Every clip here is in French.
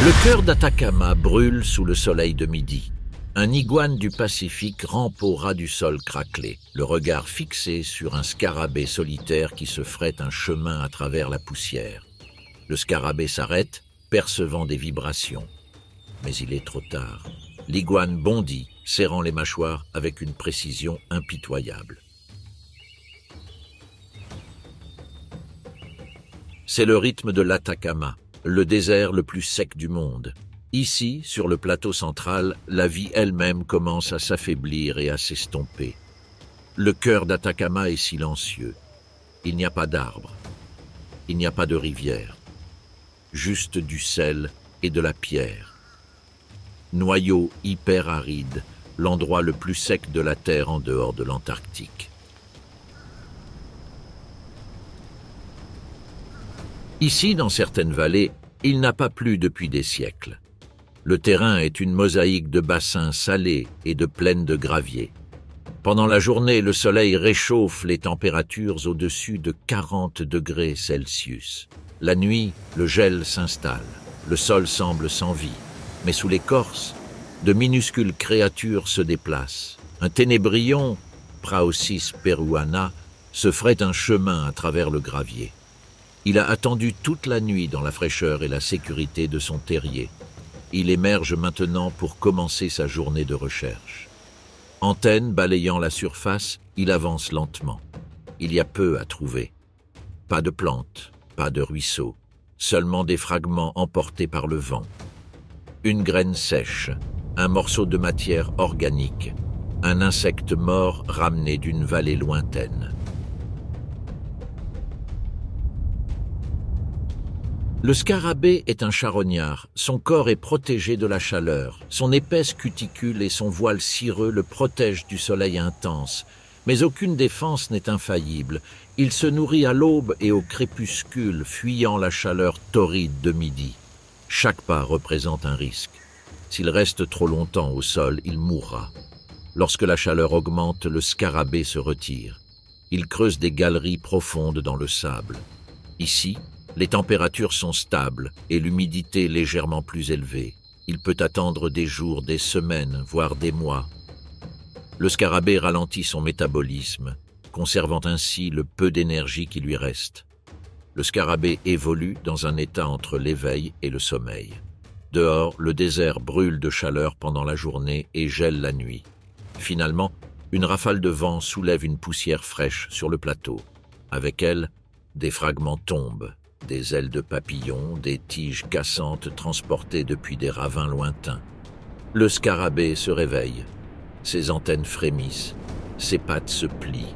Le cœur d'Atacama brûle sous le soleil de midi. Un iguane du Pacifique rampe au ras du sol craquelé, le regard fixé sur un scarabée solitaire qui se fraie un chemin à travers la poussière. Le scarabée s'arrête, percevant des vibrations. Mais il est trop tard. L'iguane bondit, serrant les mâchoires avec une précision impitoyable. C'est le rythme de l'Atacama, le désert le plus sec du monde. Ici, sur le plateau central, la vie elle-même commence à s'affaiblir et à s'estomper. Le cœur d'Atacama est silencieux. Il n'y a pas d'arbres. Il n'y a pas de rivière. Juste du sel et de la pierre. Noyau hyper aride, l'endroit le plus sec de la Terre en dehors de l'Antarctique. Ici, dans certaines vallées, il n'a pas plu depuis des siècles. Le terrain est une mosaïque de bassins salés et de plaines de gravier. Pendant la journée, le soleil réchauffe les températures au-dessus de 40 degrés Celsius. La nuit, le gel s'installe. Le sol semble sans vie. Mais sous l'écorce, de minuscules créatures se déplacent. Un ténébrion, Praosis peruana, se fraie un chemin à travers le gravier. Il a attendu toute la nuit dans la fraîcheur et la sécurité de son terrier. Il émerge maintenant pour commencer sa journée de recherche. Antenne balayant la surface, il avance lentement. Il y a peu à trouver. Pas de plantes, pas de ruisseaux, seulement des fragments emportés par le vent. Une graine sèche, un morceau de matière organique, un insecte mort ramené d'une vallée lointaine. Le scarabée est un charognard. Son corps est protégé de la chaleur. Son épaisse cuticule et son voile cireux le protègent du soleil intense. Mais aucune défense n'est infaillible. Il se nourrit à l'aube et au crépuscule, fuyant la chaleur torride de midi. Chaque pas représente un risque. S'il reste trop longtemps au sol, il mourra. Lorsque la chaleur augmente, le scarabée se retire. Il creuse des galeries profondes dans le sable. Ici, les températures sont stables et l'humidité légèrement plus élevée. Il peut attendre des jours, des semaines, voire des mois. Le scarabée ralentit son métabolisme, conservant ainsi le peu d'énergie qui lui reste. Le scarabée évolue dans un état entre l'éveil et le sommeil. Dehors, le désert brûle de chaleur pendant la journée et gèle la nuit. Finalement, une rafale de vent soulève une poussière fraîche sur le plateau. Avec elle, des fragments tombent. Des ailes de papillons, des tiges cassantes transportées depuis des ravins lointains. Le scarabée se réveille. Ses antennes frémissent, ses pattes se plient.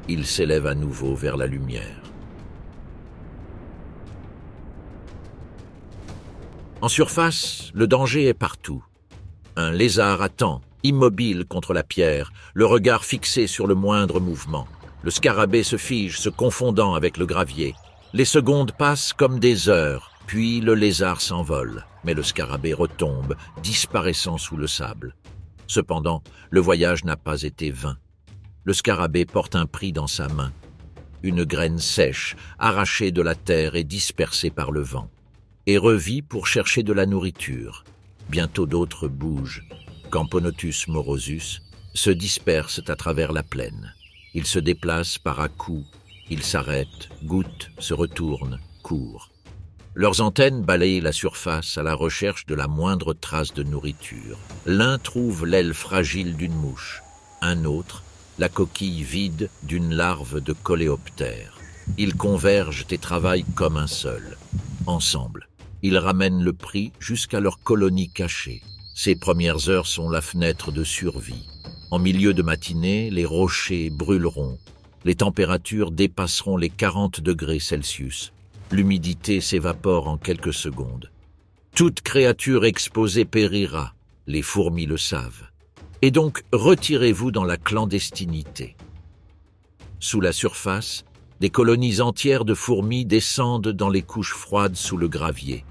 Il s'élève à nouveau vers la lumière. En surface, le danger est partout. Un lézard attend, immobile contre la pierre, le regard fixé sur le moindre mouvement. Le scarabée se fige, se confondant avec le gravier. Les secondes passent comme des heures, puis le lézard s'envole, mais le scarabée retombe, disparaissant sous le sable. Cependant, le voyage n'a pas été vain. Le scarabée porte un prix dans sa main. Une graine sèche, arrachée de la terre et dispersée par le vent. Et revit pour chercher de la nourriture. Bientôt d'autres bougent. Camponotus morosus se dispersent à travers la plaine. Ils se déplacent par à-coups. Ils s'arrêtent, goûtent, se retournent, courent. Leurs antennes balayent la surface à la recherche de la moindre trace de nourriture. L'un trouve l'aile fragile d'une mouche, un autre, la coquille vide d'une larve de coléoptère. Ils convergent et travaillent comme un seul. Ensemble, ils ramènent le prix jusqu'à leur colonie cachée. Ces premières heures sont la fenêtre de survie. En milieu de matinée, les rochers brûleront. Les températures dépasseront les 40 degrés Celsius. L'humidité s'évapore en quelques secondes. Toute créature exposée périra, les fourmis le savent. Et donc, retirez-vous dans la clandestinité. Sous la surface, des colonies entières de fourmis descendent dans les couches froides sous le gravier.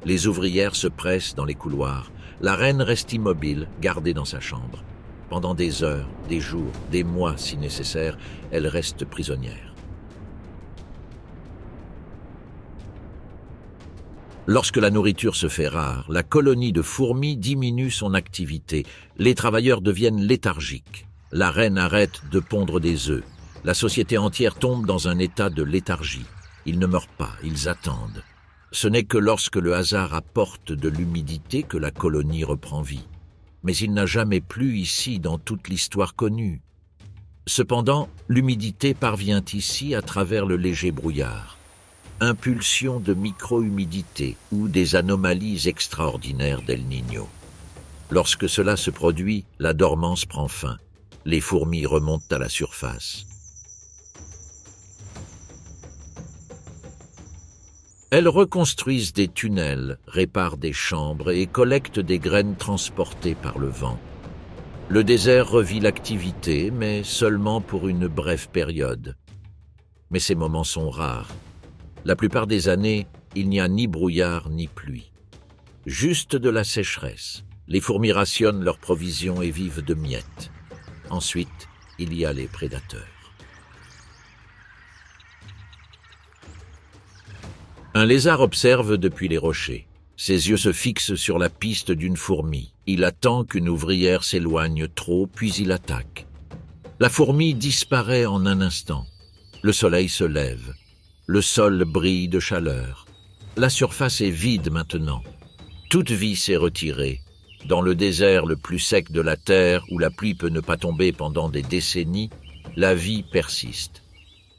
Les ouvrières se pressent dans les couloirs. La reine reste immobile, gardée dans sa chambre. Pendant des heures, des jours, des mois si nécessaire, elle reste prisonnière. Lorsque la nourriture se fait rare, la colonie de fourmis diminue son activité. Les travailleurs deviennent léthargiques. La reine arrête de pondre des œufs. La société entière tombe dans un état de léthargie. Ils ne meurent pas, ils attendent. Ce n'est que lorsque le hasard apporte de l'humidité que la colonie reprend vie. Mais il n'a jamais plu ici dans toute l'histoire connue. Cependant, l'humidité parvient ici à travers le léger brouillard. Impulsion de micro-humidité ou des anomalies extraordinaires d'El Niño. Lorsque cela se produit, la dormance prend fin. Les fourmis remontent à la surface. Elles reconstruisent des tunnels, réparent des chambres et collectent des graines transportées par le vent. Le désert revit l'activité, mais seulement pour une brève période. Mais ces moments sont rares. La plupart des années, il n'y a ni brouillard ni pluie. Juste de la sécheresse. Les fourmis rationnent leurs provisions et vivent de miettes. Ensuite, il y a les prédateurs. Un lézard observe depuis les rochers. Ses yeux se fixent sur la piste d'une fourmi. Il attend qu'une ouvrière s'éloigne trop, puis il attaque. La fourmi disparaît en un instant. Le soleil se lève. Le sol brille de chaleur. La surface est vide maintenant. Toute vie s'est retirée. Dans le désert le plus sec de la terre, où la pluie peut ne pas tomber pendant des décennies, la vie persiste.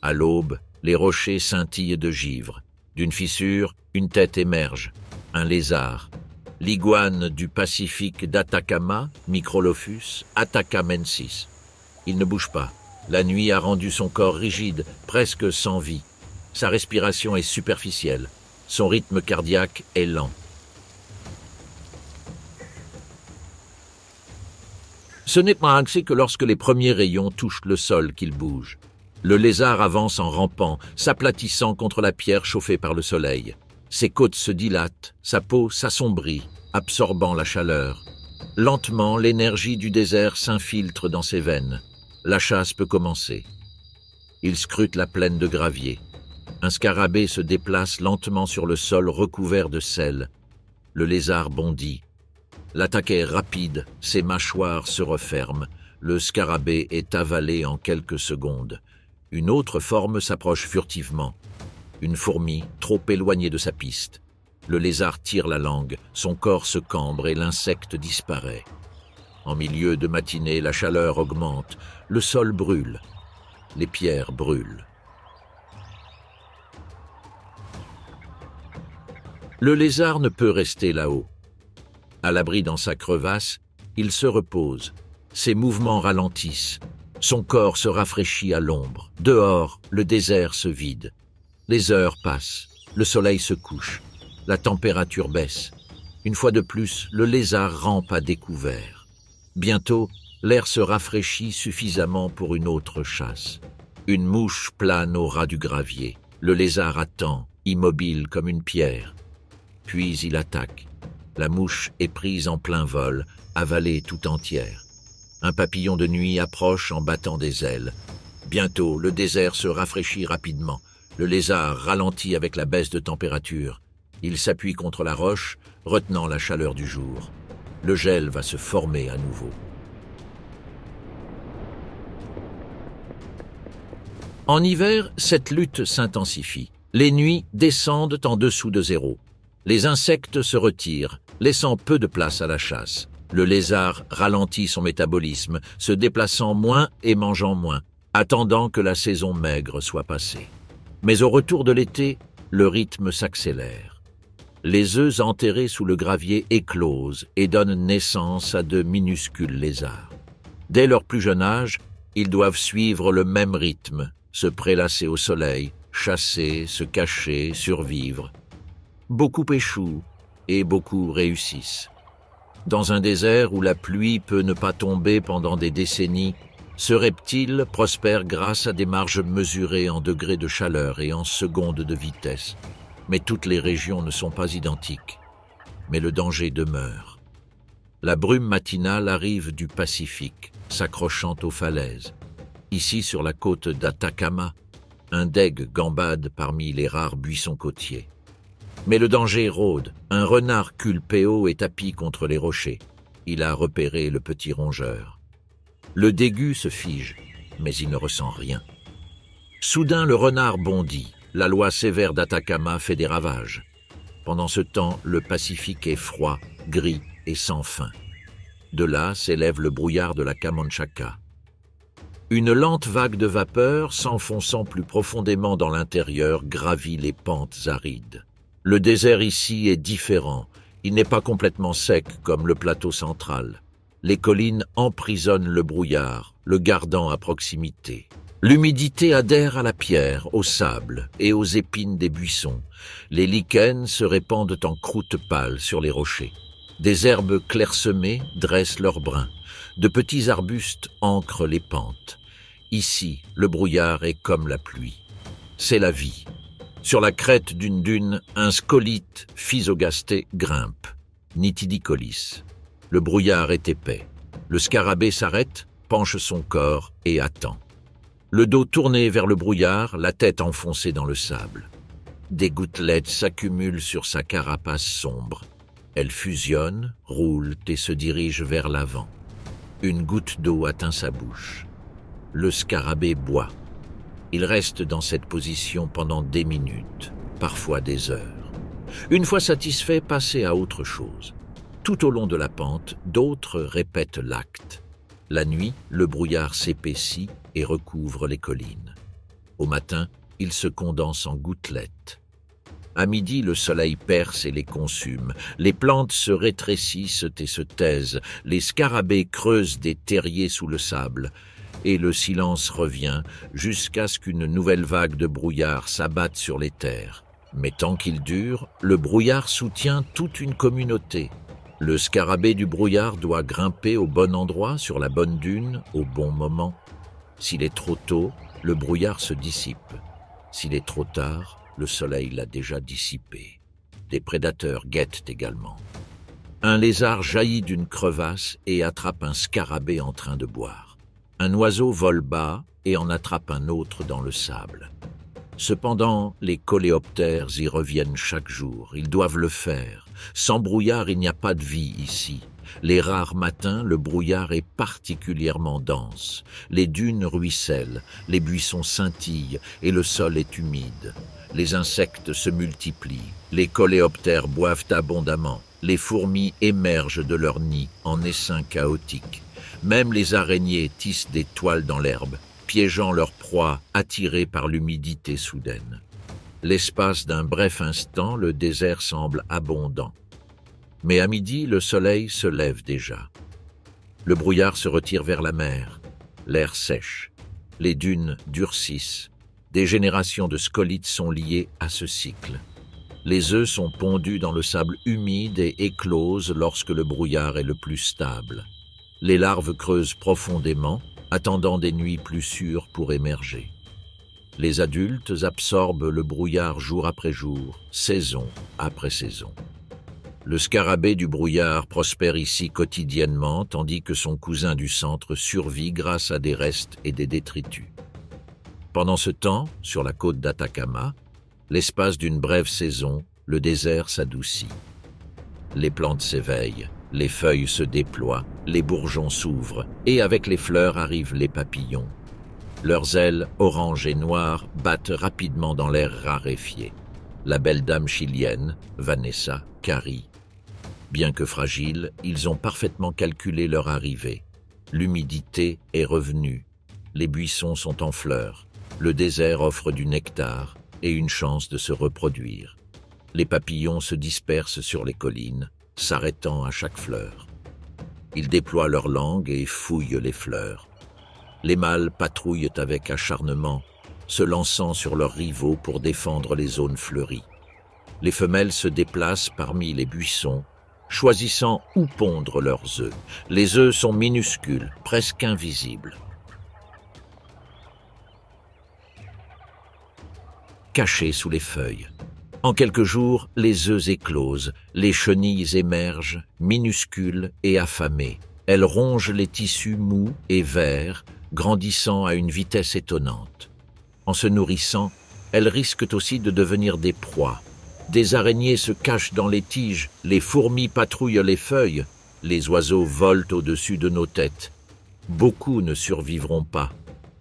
À l'aube, les rochers scintillent de givre. D'une fissure, une tête émerge. Un lézard. L'iguane du Pacifique d'Atacama, Microlophus atacamensis. Il ne bouge pas. La nuit a rendu son corps rigide, presque sans vie. Sa respiration est superficielle. Son rythme cardiaque est lent. Ce n'est pas ainsi que lorsque les premiers rayons touchent le sol qu'il bouge. Le lézard avance en rampant, s'aplatissant contre la pierre chauffée par le soleil. Ses côtes se dilatent, sa peau s'assombrit, absorbant la chaleur. Lentement, l'énergie du désert s'infiltre dans ses veines. La chasse peut commencer. Il scrute la plaine de gravier. Un scarabée se déplace lentement sur le sol recouvert de sel. Le lézard bondit. L'attaque est rapide, ses mâchoires se referment. Le scarabée est avalé en quelques secondes. Une autre forme s'approche furtivement. Une fourmi, trop éloignée de sa piste. Le lézard tire la langue, son corps se cambre et l'insecte disparaît. En milieu de matinée, la chaleur augmente. Le sol brûle. Les pierres brûlent. Le lézard ne peut rester là-haut. À l'abri dans sa crevasse, il se repose. Ses mouvements ralentissent. Son corps se rafraîchit à l'ombre. Dehors, le désert se vide. Les heures passent. Le soleil se couche. La température baisse. Une fois de plus, le lézard rampe à découvert. Bientôt, l'air se rafraîchit suffisamment pour une autre chasse. Une mouche plane au ras du gravier. Le lézard attend, immobile comme une pierre. Puis il attaque. La mouche est prise en plein vol, avalée tout entière. Un papillon de nuit approche en battant des ailes. Bientôt, le désert se rafraîchit rapidement. Le lézard ralentit avec la baisse de température. Il s'appuie contre la roche, retenant la chaleur du jour. Le gel va se former à nouveau. En hiver, cette lutte s'intensifie. Les nuits descendent en dessous de zéro. Les insectes se retirent, laissant peu de place à la chasse. Le lézard ralentit son métabolisme, se déplaçant moins et mangeant moins, attendant que la saison maigre soit passée. Mais au retour de l'été, le rythme s'accélère. Les œufs enterrés sous le gravier éclosent et donnent naissance à de minuscules lézards. Dès leur plus jeune âge, ils doivent suivre le même rythme, se prélasser au soleil, chasser, se cacher, survivre. Beaucoup échouent et beaucoup réussissent. Dans un désert où la pluie peut ne pas tomber pendant des décennies, ce reptile prospère grâce à des marges mesurées en degrés de chaleur et en secondes de vitesse. Mais toutes les régions ne sont pas identiques. Mais le danger demeure. La brume matinale arrive du Pacifique, s'accrochant aux falaises. Ici, sur la côte d'Atacama, un daigle gambade parmi les rares buissons côtiers. Mais le danger rôde. Un renard culpéo est tapi contre les rochers. Il a repéré le petit rongeur. Le dégu se fige, mais il ne ressent rien. Soudain, le renard bondit. La loi sévère d'Atacama fait des ravages. Pendant ce temps, le Pacifique est froid, gris et sans fin. De là s'élève le brouillard de la Camanchaca. Une lente vague de vapeur, s'enfonçant plus profondément dans l'intérieur, gravit les pentes arides. Le désert ici est différent. Il n'est pas complètement sec comme le plateau central. Les collines emprisonnent le brouillard, le gardant à proximité. L'humidité adhère à la pierre, au sable et aux épines des buissons. Les lichens se répandent en croûte pâle sur les rochers. Des herbes clairsemées dressent leurs brins. De petits arbustes ancrent les pentes. Ici, le brouillard est comme la pluie. C'est la vie. Sur la crête d'une dune, un scolite physogasté grimpe. Nitidicolis. Le brouillard est épais. Le scarabée s'arrête, penche son corps et attend. Le dos tourné vers le brouillard, la tête enfoncée dans le sable. Des gouttelettes s'accumulent sur sa carapace sombre. Elles fusionnent, roulent et se dirigent vers l'avant. Une goutte d'eau atteint sa bouche. Le scarabée boit. Il reste dans cette position pendant des minutes, parfois des heures. Une fois satisfait, passer à autre chose. Tout au long de la pente, d'autres répètent l'acte. La nuit, le brouillard s'épaissit et recouvre les collines. Au matin, il se condense en gouttelettes. À midi, le soleil perce et les consume. Les plantes se rétrécissent et se taisent. Les scarabées creusent des terriers sous le sable. Et le silence revient jusqu'à ce qu'une nouvelle vague de brouillard s'abatte sur les terres. Mais tant qu'il dure, le brouillard soutient toute une communauté. Le scarabée du brouillard doit grimper au bon endroit, sur la bonne dune, au bon moment. S'il est trop tôt, le brouillard se dissipe. S'il est trop tard, le soleil l'a déjà dissipé. Des prédateurs guettent également. Un lézard jaillit d'une crevasse et attrape un scarabée en train de boire. Un oiseau vole bas et en attrape un autre dans le sable. Cependant, les coléoptères y reviennent chaque jour. Ils doivent le faire. Sans brouillard, il n'y a pas de vie ici. Les rares matins, le brouillard est particulièrement dense. Les dunes ruissellent, les buissons scintillent et le sol est humide. Les insectes se multiplient. Les coléoptères boivent abondamment. Les fourmis émergent de leurs nids en essaims chaotiques. Même les araignées tissent des toiles dans l'herbe, piégeant leur proie attirée par l'humidité soudaine. L'espace d'un bref instant, le désert semble abondant. Mais à midi, le soleil se lève déjà. Le brouillard se retire vers la mer. L'air sèche. Les dunes durcissent. Des générations de scolites sont liées à ce cycle. Les œufs sont pondus dans le sable humide et éclosent lorsque le brouillard est le plus stable. Les larves creusent profondément, attendant des nuits plus sûres pour émerger. Les adultes absorbent le brouillard jour après jour, saison après saison. Le scarabée du brouillard prospère ici quotidiennement, tandis que son cousin du centre survit grâce à des restes et des détritus. Pendant ce temps, sur la côte d'Atacama, l'espace d'une brève saison, le désert s'adoucit. Les plantes s'éveillent, les feuilles se déploient, les bourgeons s'ouvrent, et avec les fleurs arrivent les papillons. Leurs ailes, oranges et noires, battent rapidement dans l'air raréfié. La belle dame chilienne, Vanessa, Carrie. Bien que fragiles, ils ont parfaitement calculé leur arrivée. L'humidité est revenue. Les buissons sont en fleurs. Le désert offre du nectar et une chance de se reproduire. Les papillons se dispersent sur les collines, s'arrêtant à chaque fleur. Ils déploient leur langue et fouillent les fleurs. Les mâles patrouillent avec acharnement, se lançant sur leurs rivaux pour défendre les zones fleuries. Les femelles se déplacent parmi les buissons, choisissant où pondre leurs œufs. Les œufs sont minuscules, presque invisibles. Cachés sous les feuilles. En quelques jours, les œufs éclosent, les chenilles émergent, minuscules et affamées. Elles rongent les tissus mous et verts, grandissant à une vitesse étonnante. En se nourrissant, elles risquent aussi de devenir des proies. Des araignées se cachent dans les tiges, les fourmis patrouillent les feuilles, les oiseaux volent au-dessus de nos têtes. Beaucoup ne survivront pas,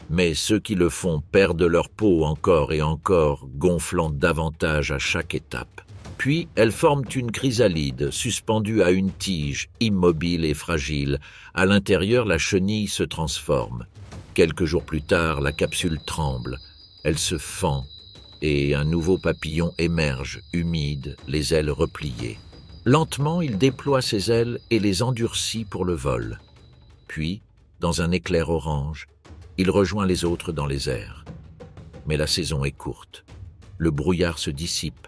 mais ceux qui le font perdent leur peau encore et encore, gonflant davantage à chaque étape. Puis elles forment une chrysalide suspendue à une tige, immobile et fragile. À l'intérieur, la chenille se transforme. Quelques jours plus tard, la capsule tremble. Elle se fend et un nouveau papillon émerge, humide, les ailes repliées. Lentement, il déploie ses ailes et les endurcit pour le vol. Puis, dans un éclair orange, il rejoint les autres dans les airs. Mais la saison est courte. Le brouillard se dissipe.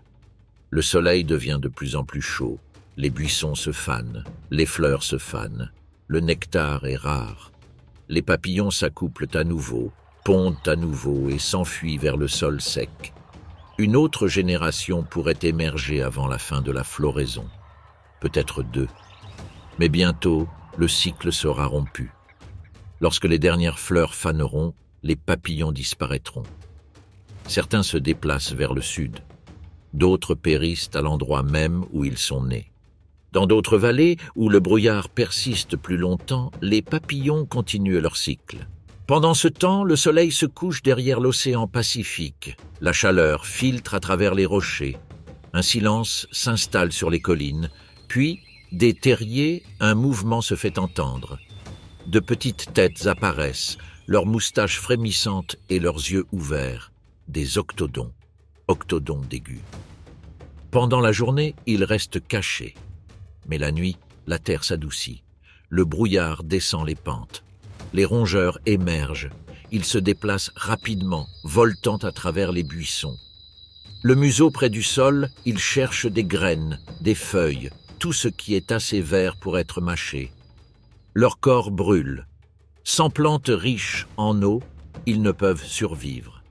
Le soleil devient de plus en plus chaud. Les buissons se fanent, les fleurs se fanent. Le nectar est rare. Les papillons s'accouplent à nouveau, pondent à nouveau et s'enfuient vers le sol sec. Une autre génération pourrait émerger avant la fin de la floraison. Peut-être deux. Mais bientôt, le cycle sera rompu. Lorsque les dernières fleurs faneront, les papillons disparaîtront. Certains se déplacent vers le sud. D'autres périssent à l'endroit même où ils sont nés. Dans d'autres vallées, où le brouillard persiste plus longtemps, les papillons continuent leur cycle. Pendant ce temps, le soleil se couche derrière l'océan Pacifique. La chaleur filtre à travers les rochers. Un silence s'installe sur les collines. Puis, des terriers, un mouvement se fait entendre. De petites têtes apparaissent, leurs moustaches frémissantes et leurs yeux ouverts. Des octodons d'aigus. Pendant la journée, ils restent cachés. Mais la nuit, la terre s'adoucit. Le brouillard descend les pentes. Les rongeurs émergent. Ils se déplacent rapidement, voltant à travers les buissons. Le museau près du sol, ils cherchent des graines, des feuilles, tout ce qui est assez vert pour être mâché. Leur corps brûle. Sans plantes riches en eau, ils ne peuvent survivre.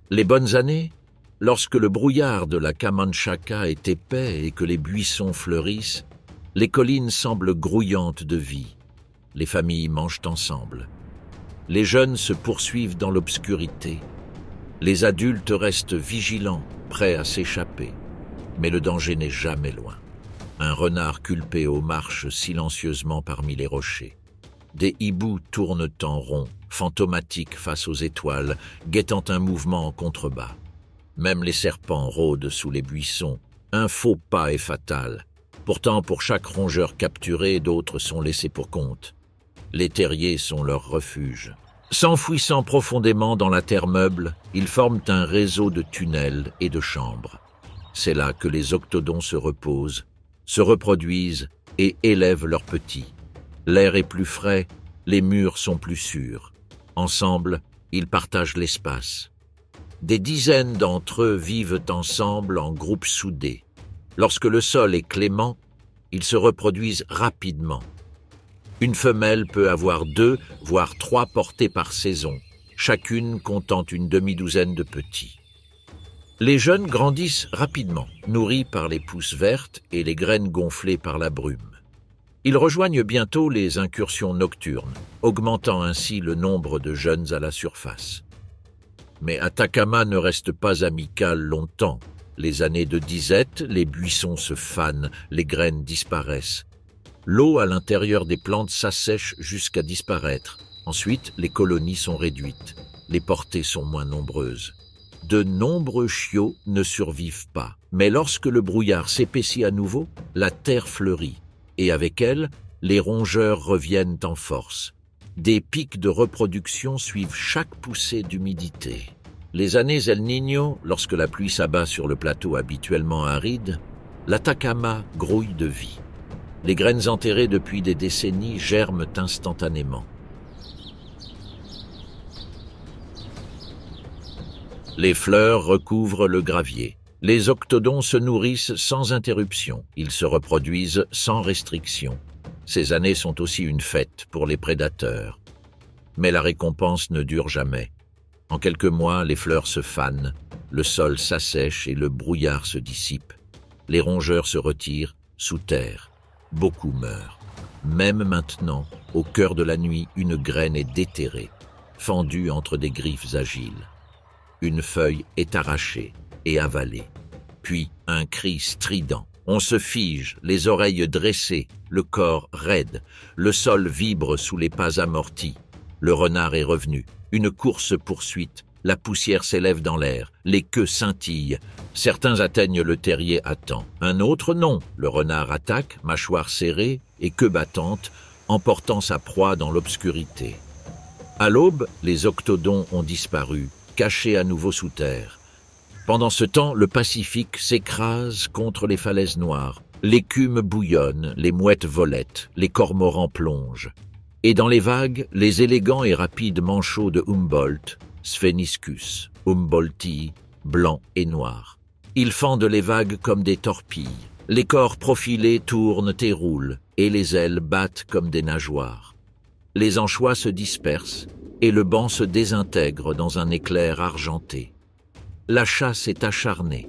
Les bonnes années, lorsque le brouillard de la Camanchaca est épais et que les buissons fleurissent, les collines semblent grouillantes de vie. Les familles mangent ensemble. Les jeunes se poursuivent dans l'obscurité. Les adultes restent vigilants, prêts à s'échapper. Mais le danger n'est jamais loin. Un renard culpéo marche silencieusement parmi les rochers. Des hiboux tournent en rond, fantomatiques face aux étoiles, guettant un mouvement en contrebas. Même les serpents rôdent sous les buissons. Un faux pas est fatal. Pourtant, pour chaque rongeur capturé, d'autres sont laissés pour compte. Les terriers sont leur refuge. S'enfouissant profondément dans la terre meuble, ils forment un réseau de tunnels et de chambres. C'est là que les octodons se reposent, se reproduisent et élèvent leurs petits. L'air est plus frais, les murs sont plus sûrs. Ensemble, ils partagent l'espace. Des dizaines d'entre eux vivent ensemble en groupes soudés. Lorsque le sol est clément, ils se reproduisent rapidement. Une femelle peut avoir 2, voire 3 portées par saison, chacune comptant une demi-douzaine de petits. Les jeunes grandissent rapidement, nourris par les pousses vertes et les graines gonflées par la brume. Ils rejoignent bientôt les incursions nocturnes, augmentant ainsi le nombre de jeunes à la surface. Mais Atacama ne reste pas amical longtemps. Les années de disette, les buissons se fanent, les graines disparaissent. L'eau à l'intérieur des plantes s'assèche jusqu'à disparaître. Ensuite, les colonies sont réduites. Les portées sont moins nombreuses. De nombreux chiots ne survivent pas. Mais lorsque le brouillard s'épaissit à nouveau, la terre fleurit. Et avec elle, les rongeurs reviennent en force. Des pics de reproduction suivent chaque poussée d'humidité. Les années El Niño, lorsque la pluie s'abat sur le plateau habituellement aride, l'Atacama grouille de vie. Les graines enterrées depuis des décennies germent instantanément. Les fleurs recouvrent le gravier. Les octodons se nourrissent sans interruption. Ils se reproduisent sans restriction. Ces années sont aussi une fête pour les prédateurs. Mais la récompense ne dure jamais. En quelques mois, les fleurs se fanent, le sol s'assèche et le brouillard se dissipe. Les rongeurs se retirent sous terre. Beaucoup meurent. Même maintenant, au cœur de la nuit, une graine est déterrée, fendue entre des griffes agiles. Une feuille est arrachée et avalée. Puis un cri strident. On se fige, les oreilles dressées, le corps raide. Le sol vibre sous les pas amortis. Le renard est revenu. Une course-poursuite. La poussière s'élève dans l'air. Les queues scintillent. Certains atteignent le terrier à temps. Un autre non. Le renard attaque, mâchoire serrée et queue battante, emportant sa proie dans l'obscurité. À l'aube, les octodons ont disparu, cachés à nouveau sous terre. Pendant ce temps, le Pacifique s'écrase contre les falaises noires. L'écume bouillonne, les mouettes volettent, les cormorans plongent. Et dans les vagues, les élégants et rapides manchots de Humboldt, Spheniscus, Humboldtii, blancs et noirs. Ils fendent les vagues comme des torpilles. Les corps profilés tournent et roulent, et les ailes battent comme des nageoires. Les anchois se dispersent, et le banc se désintègre dans un éclair argenté. La chasse est acharnée.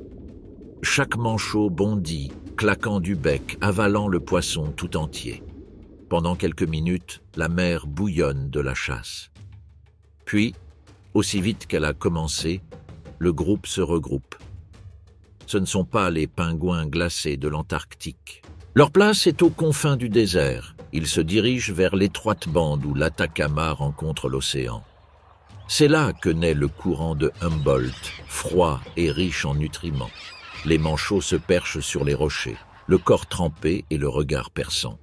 Chaque manchot bondit, claquant du bec, avalant le poisson tout entier. Pendant quelques minutes, la mer bouillonne de la chasse. Puis, aussi vite qu'elle a commencé, le groupe se regroupe. Ce ne sont pas les pingouins glacés de l'Antarctique. Leur place est aux confins du désert. Ils se dirigent vers l'étroite bande où l'Atacama rencontre l'océan. C'est là que naît le courant de Humboldt, froid et riche en nutriments. Les manchots se perchent sur les rochers, le corps trempé et le regard perçant.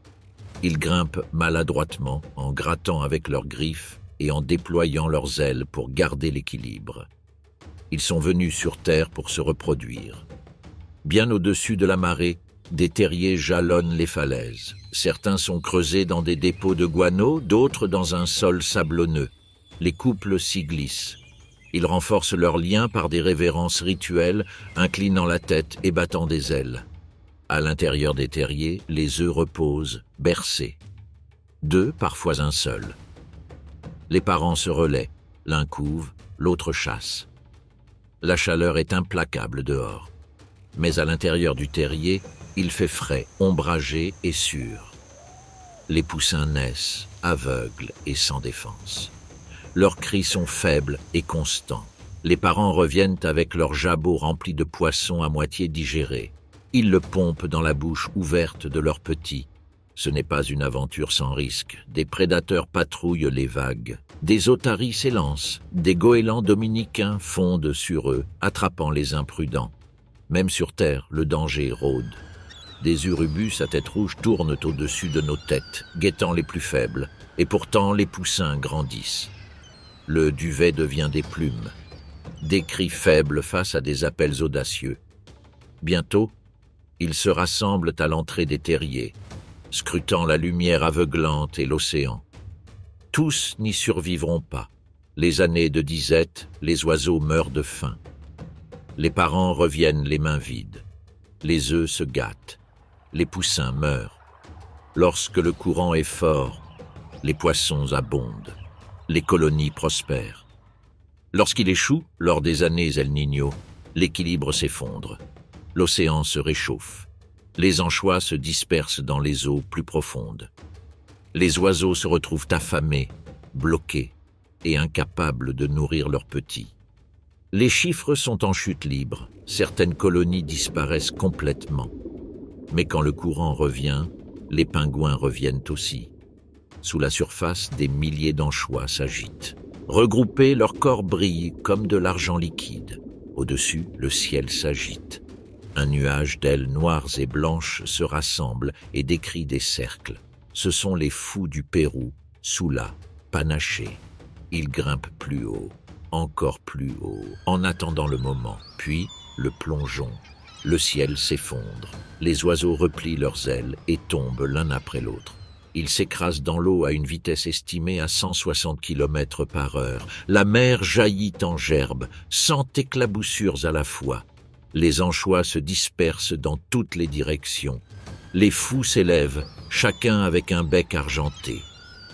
Ils grimpent maladroitement en grattant avec leurs griffes et en déployant leurs ailes pour garder l'équilibre. Ils sont venus sur Terre pour se reproduire. Bien au-dessus de la marée, des terriers jalonnent les falaises. Certains sont creusés dans des dépôts de guano, d'autres dans un sol sablonneux. Les couples s'y glissent. Ils renforcent leurs liens par des révérences rituelles, inclinant la tête et battant des ailes. À l'intérieur des terriers, les œufs reposent, bercés. 2, parfois un seul. Les parents se relaient, l'un couve, l'autre chasse. La chaleur est implacable dehors. Mais à l'intérieur du terrier, il fait frais, ombragé et sûr. Les poussins naissent, aveugles et sans défense. Leurs cris sont faibles et constants. Les parents reviennent avec leurs jabots remplis de poissons à moitié digérés. Ils le pompent dans la bouche ouverte de leurs petits. Ce n'est pas une aventure sans risque. Des prédateurs patrouillent les vagues. Des otaries s'élancent. Des goélands dominicains fondent sur eux, attrapant les imprudents. Même sur terre, le danger rôde. Des urubus à tête rouge tournent au-dessus de nos têtes, guettant les plus faibles. Et pourtant, les poussins grandissent. Le duvet devient des plumes. Des cris faibles face à des appels audacieux. Bientôt, ils se rassemblent à l'entrée des terriers, scrutant la lumière aveuglante et l'océan. Tous n'y survivront pas. Les années de disette, les oiseaux meurent de faim. Les parents reviennent les mains vides. Les œufs se gâtent. Les poussins meurent. Lorsque le courant est fort, les poissons abondent. Les colonies prospèrent. Lorsqu'il échoue, lors des années El Niño, l'équilibre s'effondre. L'océan se réchauffe. Les anchois se dispersent dans les eaux plus profondes. Les oiseaux se retrouvent affamés, bloqués et incapables de nourrir leurs petits. Les chiffres sont en chute libre. Certaines colonies disparaissent complètement. Mais quand le courant revient, les pingouins reviennent aussi. Sous la surface, des milliers d'anchois s'agitent. Regroupés, leurs corps brillent comme de l'argent liquide. Au-dessus, le ciel s'agite. Un nuage d'ailes noires et blanches se rassemble et décrit des cercles. Ce sont les fous du Pérou, Sula, panachés. Ils grimpent plus haut, encore plus haut, en attendant le moment. Puis, le plongeon. Le ciel s'effondre. Les oiseaux replient leurs ailes et tombent l'un après l'autre. Ils s'écrasent dans l'eau à une vitesse estimée à 160 km par heure. La mer jaillit en gerbes, 100 éclaboussures à la fois. Les anchois se dispersent dans toutes les directions. Les fous s'élèvent, chacun avec un bec argenté.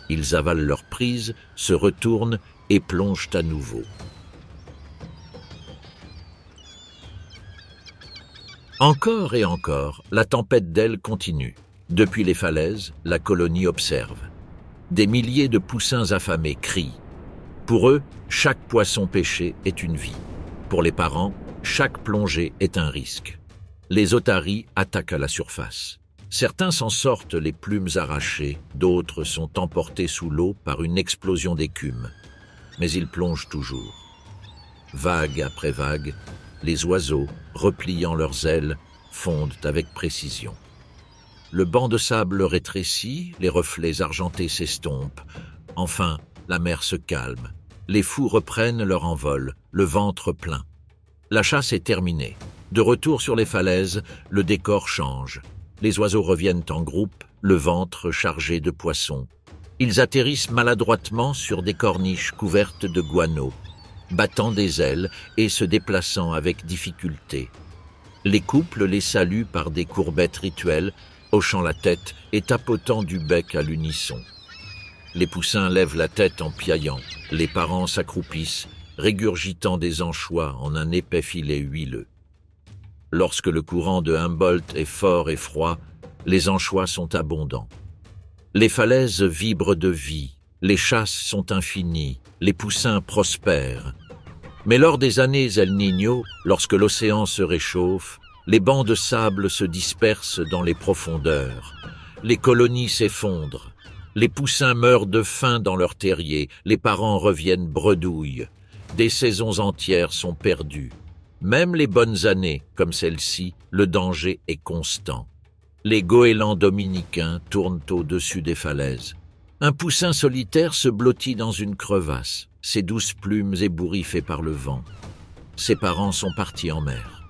Ils avalent leur prise, se retournent et plongent à nouveau. Encore et encore, la tempête d'ailes continue. Depuis les falaises, la colonie observe. Des milliers de poussins affamés crient. Pour eux, chaque poisson pêché est une vie. Pour les parents, chaque plongée est un risque. Les otaries attaquent à la surface. Certains s'en sortent les plumes arrachées, d'autres sont emportés sous l'eau par une explosion d'écume. Mais ils plongent toujours. Vague après vague, les oiseaux, repliant leurs ailes, fondent avec précision. Le banc de sable rétrécit, les reflets argentés s'estompent. Enfin, la mer se calme. Les fous reprennent leur envol, le ventre plein. La chasse est terminée. De retour sur les falaises, le décor change. Les oiseaux reviennent en groupe, le ventre chargé de poissons. Ils atterrissent maladroitement sur des corniches couvertes de guano, battant des ailes et se déplaçant avec difficulté. Les couples les saluent par des courbettes rituelles, hochant la tête et tapotant du bec à l'unisson. Les poussins lèvent la tête en piaillant, les parents s'accroupissent, régurgitant des anchois en un épais filet huileux. Lorsque le courant de Humboldt est fort et froid, les anchois sont abondants. Les falaises vibrent de vie, les chasses sont infinies, les poussins prospèrent. Mais lors des années El Niño, lorsque l'océan se réchauffe, les bancs de sable se dispersent dans les profondeurs. Les colonies s'effondrent. Les poussins meurent de faim dans leurs terriers, les parents reviennent bredouilles. Des saisons entières sont perdues. Même les bonnes années, comme celle-ci, le danger est constant. Les goélands dominicains tournent au-dessus des falaises. Un poussin solitaire se blottit dans une crevasse, ses douces plumes ébouriffées par le vent. Ses parents sont partis en mer.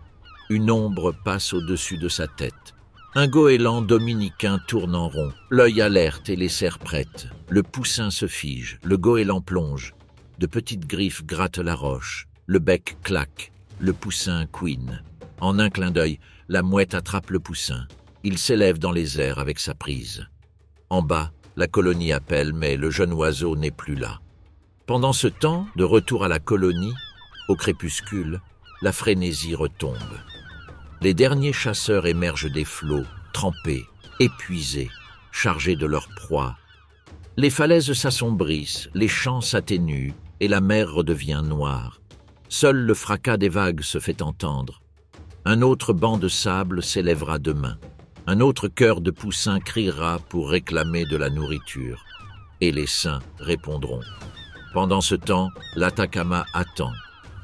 Une ombre passe au-dessus de sa tête. Un goéland dominicain tourne en rond, l'œil alerte et les serres prêtes. Le poussin se fige, le goéland plonge. De petites griffes grattent la roche, le bec claque. Le poussin couine. En un clin d'œil, la mouette attrape le poussin. Il s'élève dans les airs avec sa prise. En bas, la colonie appelle, mais le jeune oiseau n'est plus là. Pendant ce temps, de retour à la colonie, au crépuscule, la frénésie retombe. Les derniers chasseurs émergent des flots, trempés, épuisés, chargés de leur proie. Les falaises s'assombrissent, les champs s'atténuent et la mer redevient noire. Seul le fracas des vagues se fait entendre. Un autre banc de sable s'élèvera demain. Un autre chœur de poussins criera pour réclamer de la nourriture. Et les saints répondront. Pendant ce temps, l'Atacama attend.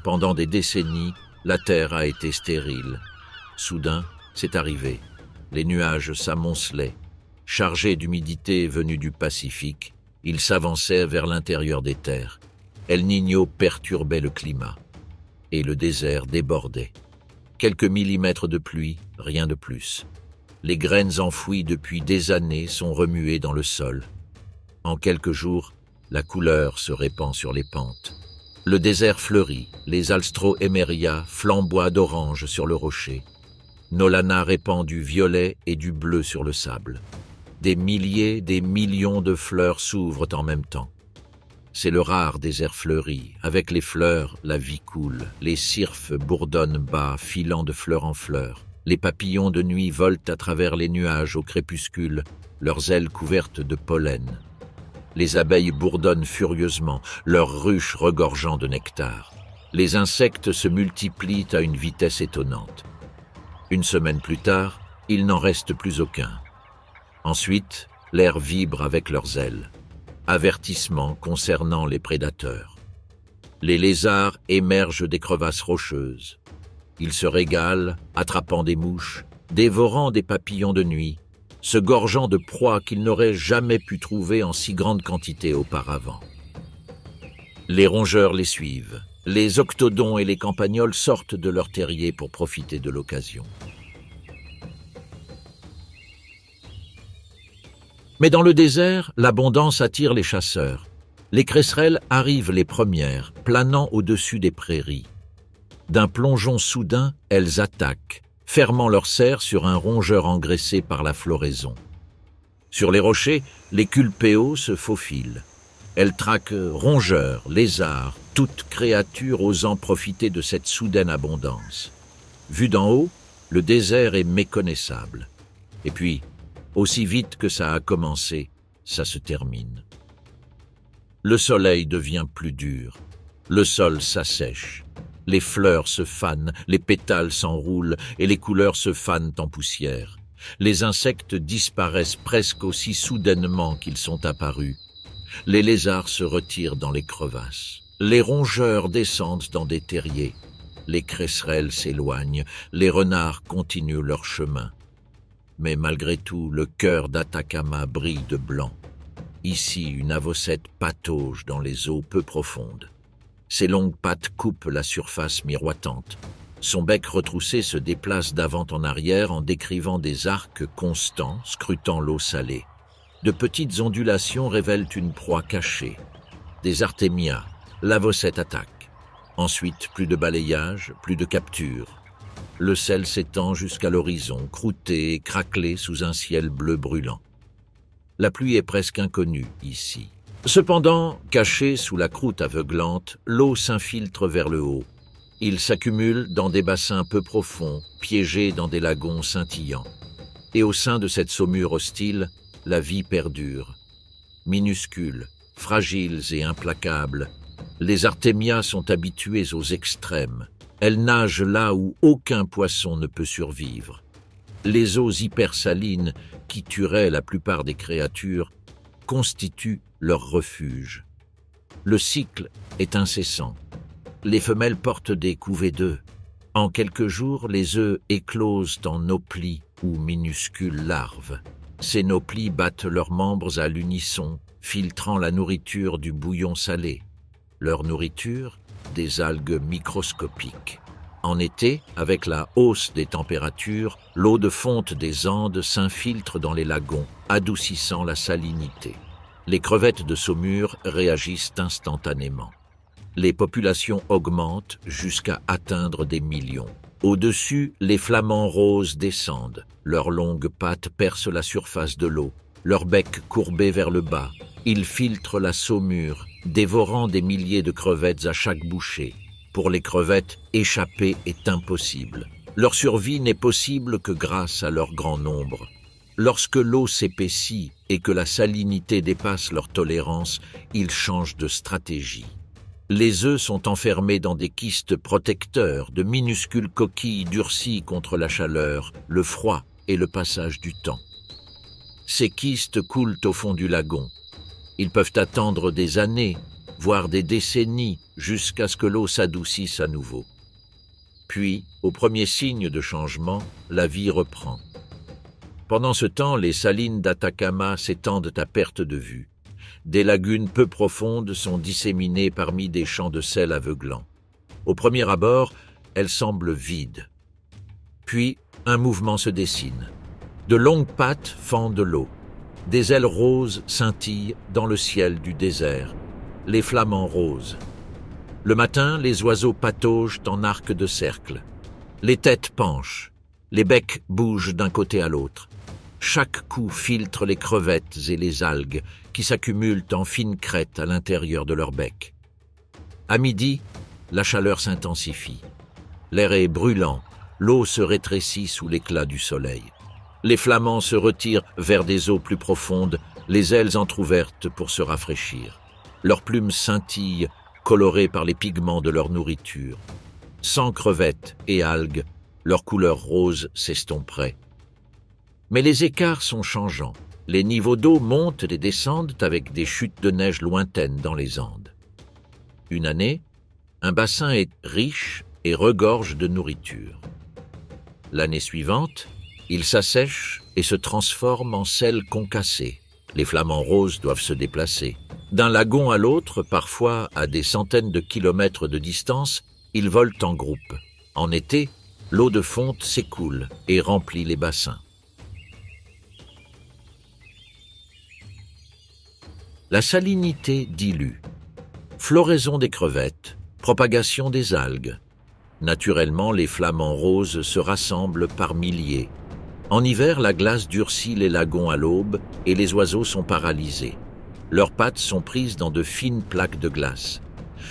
Pendant des décennies, la terre a été stérile. Soudain, c'est arrivé. Les nuages s'amoncelaient. Chargés d'humidité venue du Pacifique, ils s'avançaient vers l'intérieur des terres. El Niño perturbait le climat. Et le désert débordait. Quelques millimètres de pluie, rien de plus. Les graines enfouies depuis des années sont remuées dans le sol. En quelques jours, la couleur se répand sur les pentes. Le désert fleurit, les Alstroemeria flamboient d'orange sur le rocher. Nolana répand du violet et du bleu sur le sable. Des milliers, des millions de fleurs s'ouvrent en même temps. C'est le rare désert fleuri. Avec les fleurs, la vie coule. Les cirfes bourdonnent bas, filant de fleur en fleur. Les papillons de nuit volent à travers les nuages au crépuscule, leurs ailes couvertes de pollen. Les abeilles bourdonnent furieusement, leurs ruches regorgeant de nectar. Les insectes se multiplient à une vitesse étonnante. Une semaine plus tard, il n'en reste plus aucun. Ensuite, l'air vibre avec leurs ailes. Avertissement concernant les prédateurs. Les lézards émergent des crevasses rocheuses. Ils se régalent, attrapant des mouches, dévorant des papillons de nuit, se gorgeant de proies qu'ils n'auraient jamais pu trouver en si grande quantité auparavant. Les rongeurs les suivent. Les octodons et les campagnols sortent de leur terrier pour profiter de l'occasion. Mais dans le désert, l'abondance attire les chasseurs. Les cresserelles arrivent les premières, planant au-dessus des prairies. D'un plongeon soudain, elles attaquent, fermant leur serre sur un rongeur engraissé par la floraison. Sur les rochers, les culpéos se faufilent. Elles traquent rongeurs, lézards, toute créature osant profiter de cette soudaine abondance. Vu d'en haut, le désert est méconnaissable. Et puis, aussi vite que ça a commencé, ça se termine. Le soleil devient plus dur. Le sol s'assèche. Les fleurs se fanent, les pétales s'enroulent et les couleurs se fanent en poussière. Les insectes disparaissent presque aussi soudainement qu'ils sont apparus. Les lézards se retirent dans les crevasses. Les rongeurs descendent dans des terriers. Les cresserelles s'éloignent, les renards continuent leur chemin. Mais malgré tout, le cœur d'Atacama brille de blanc. Ici, une avocette patauge dans les eaux peu profondes. Ses longues pattes coupent la surface miroitante. Son bec retroussé se déplace d'avant en arrière en décrivant des arcs constants, scrutant l'eau salée. De petites ondulations révèlent une proie cachée. Des artémias, l'avocette attaque. Ensuite, plus de balayage, plus de capture. Le sel s'étend jusqu'à l'horizon, croûté et craquelé sous un ciel bleu brûlant. La pluie est presque inconnue ici. Cependant, cachée sous la croûte aveuglante, l'eau s'infiltre vers le haut. Il s'accumule dans des bassins peu profonds, piégés dans des lagons scintillants. Et au sein de cette saumure hostile, la vie perdure. Minuscules, fragiles et implacables, les artémias sont habituées aux extrêmes. Elles nagent là où aucun poisson ne peut survivre. Les eaux hypersalines, qui tueraient la plupart des créatures, constituent leur refuge. Le cycle est incessant. Les femelles portent des couvées d'œufs. En quelques jours, les œufs éclosent en nauplies ou minuscules larves. Ces nauplies battent leurs membres à l'unisson, filtrant la nourriture du bouillon salé. Leur nourriture, des algues microscopiques. En été, avec la hausse des températures, l'eau de fonte des Andes s'infiltre dans les lagons, adoucissant la salinité. Les crevettes de saumure réagissent instantanément. Les populations augmentent jusqu'à atteindre des millions. Au-dessus, les flamants roses descendent. Leurs longues pattes percent la surface de l'eau. Leur bec courbé vers le bas. Ils filtrent la saumure, dévorant des milliers de crevettes à chaque bouchée. Pour les crevettes, échapper est impossible. Leur survie n'est possible que grâce à leur grand nombre. Lorsque l'eau s'épaissit et que la salinité dépasse leur tolérance, ils changent de stratégie. Les œufs sont enfermés dans des kystes protecteurs, de minuscules coquilles durcies contre la chaleur, le froid et le passage du temps. Ces kystes coulent au fond du lagon. Ils peuvent attendre des années, voire des décennies, jusqu'à ce que l'eau s'adoucisse à nouveau. Puis, au premier signe de changement, la vie reprend. Pendant ce temps, les salines d'Atacama s'étendent à perte de vue. Des lagunes peu profondes sont disséminées parmi des champs de sel aveuglants. Au premier abord, elles semblent vides. Puis, un mouvement se dessine. De longues pattes fendent l'eau. Des ailes roses scintillent dans le ciel du désert. Les flamants roses. Le matin, les oiseaux pataugent en arc de cercle. Les têtes penchent. Les becs bougent d'un côté à l'autre. Chaque coup filtre les crevettes et les algues qui s'accumulent en fines crêtes à l'intérieur de leur bec. À midi, la chaleur s'intensifie. L'air est brûlant, l'eau se rétrécit sous l'éclat du soleil. Les flamants se retirent vers des eaux plus profondes, les ailes entr'ouvertes pour se rafraîchir. Leurs plumes scintillent, colorées par les pigments de leur nourriture. Sans crevettes et algues, leur couleur rose s'estomperait. Mais les écarts sont changeants. Les niveaux d'eau montent et descendent avec des chutes de neige lointaines dans les Andes. Une année, un bassin est riche et regorge de nourriture. L'année suivante, il s'assèche et se transforme en sel concassé. Les flamants roses doivent se déplacer. D'un lagon à l'autre, parfois à des centaines de kilomètres de distance, ils volent en groupe. En été, l'eau de fonte s'écoule et remplit les bassins. La salinité dilue. Floraison des crevettes, propagation des algues. Naturellement, les flamants roses se rassemblent par milliers. En hiver, la glace durcit les lagons à l'aube et les oiseaux sont paralysés. Leurs pattes sont prises dans de fines plaques de glace.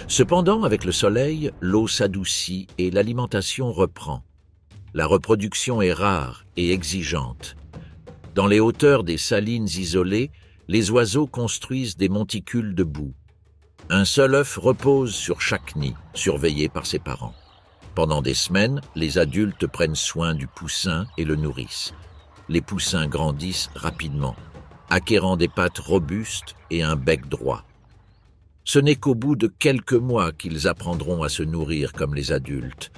Cependant, avec le soleil, l'eau s'adoucit et l'alimentation reprend. La reproduction est rare et exigeante. Dans les hauteurs des salines isolées, les oiseaux construisent des monticules de boue. Un seul œuf repose sur chaque nid, surveillé par ses parents. Pendant des semaines, les adultes prennent soin du poussin et le nourrissent. Les poussins grandissent rapidement, acquérant des pattes robustes et un bec droit. Ce n'est qu'au bout de quelques mois qu'ils apprendront à se nourrir comme les adultes.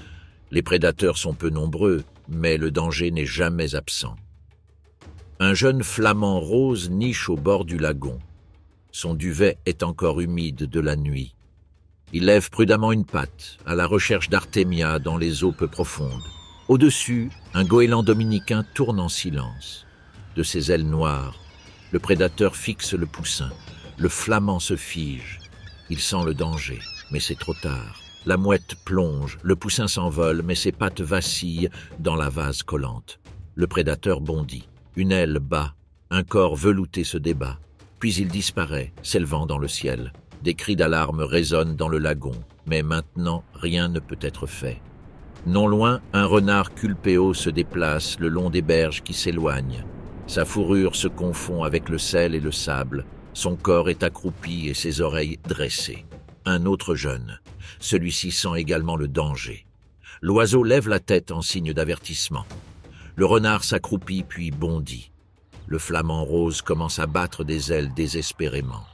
Les prédateurs sont peu nombreux, mais le danger n'est jamais absent. Un jeune flamand rose niche au bord du lagon. Son duvet est encore humide de la nuit. Il lève prudemment une patte, à la recherche d'Artémia dans les eaux peu profondes. Au-dessus, un goéland dominicain tourne en silence. De ses ailes noires, le prédateur fixe le poussin. Le flamand se fige. Il sent le danger, mais c'est trop tard. La mouette plonge, le poussin s'envole, mais ses pattes vacillent dans la vase collante. Le prédateur bondit. Une aile bat, un corps velouté se débat. Puis il disparaît, s'élevant dans le ciel. Des cris d'alarme résonnent dans le lagon, mais maintenant rien ne peut être fait. Non loin, un renard culpéo se déplace le long des berges qui s'éloignent. Sa fourrure se confond avec le sel et le sable. Son corps est accroupi et ses oreilles dressées. Un autre jeune. Celui-ci sent également le danger. L'oiseau lève la tête en signe d'avertissement. Le renard s'accroupit puis bondit. Le flamand rose commence à battre des ailes désespérément.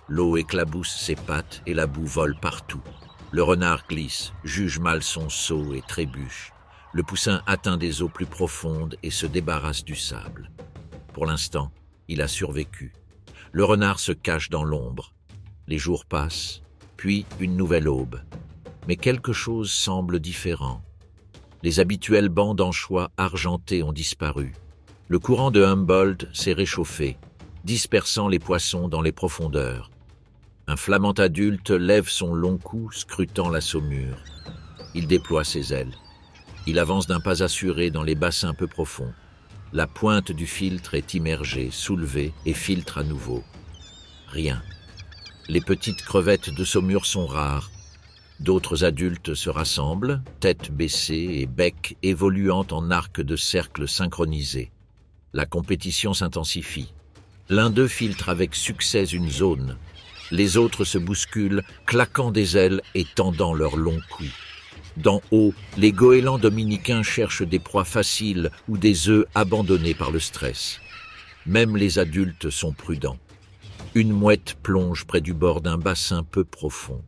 L'eau éclabousse ses pattes et la boue vole partout. Le renard glisse, juge mal son saut et trébuche. Le poussin atteint des eaux plus profondes et se débarrasse du sable. Pour l'instant, il a survécu. Le renard se cache dans l'ombre. Les jours passent, puis une nouvelle aube. Mais quelque chose semble différent. Les habituels bancs d'anchois argentés ont disparu. Le courant de Humboldt s'est réchauffé, dispersant les poissons dans les profondeurs. Un flamand adulte lève son long cou, scrutant la saumure. Il déploie ses ailes. Il avance d'un pas assuré dans les bassins peu profonds. La pointe du filtre est immergée, soulevée et filtre à nouveau. Rien. Les petites crevettes de saumure sont rares. D'autres adultes se rassemblent, tête baissée et bec évoluant en arc de cercle synchronisé. La compétition s'intensifie. L'un d'eux filtre avec succès une zone. Les autres se bousculent, claquant des ailes et tendant leurs longs coups. D'en haut, les goélands dominicains cherchent des proies faciles ou des œufs abandonnés par le stress. Même les adultes sont prudents. Une mouette plonge près du bord d'un bassin peu profond.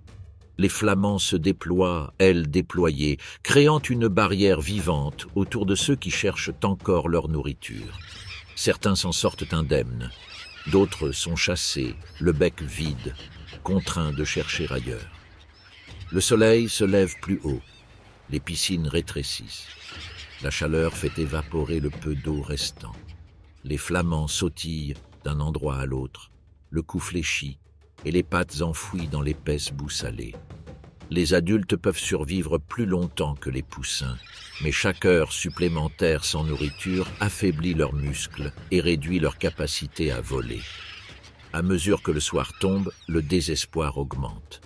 Les flamands se déploient, ailes déployées, créant une barrière vivante autour de ceux qui cherchent encore leur nourriture. Certains s'en sortent indemnes. D'autres sont chassés, le bec vide, contraints de chercher ailleurs. Le soleil se lève plus haut. Les piscines rétrécissent. La chaleur fait évaporer le peu d'eau restant. Les flamands sautillent d'un endroit à l'autre, le cou fléchi et les pattes enfouies dans l'épaisse boue salée. Les adultes peuvent survivre plus longtemps que les poussins, mais chaque heure supplémentaire sans nourriture affaiblit leurs muscles et réduit leur capacité à voler. À mesure que le soir tombe, le désespoir augmente.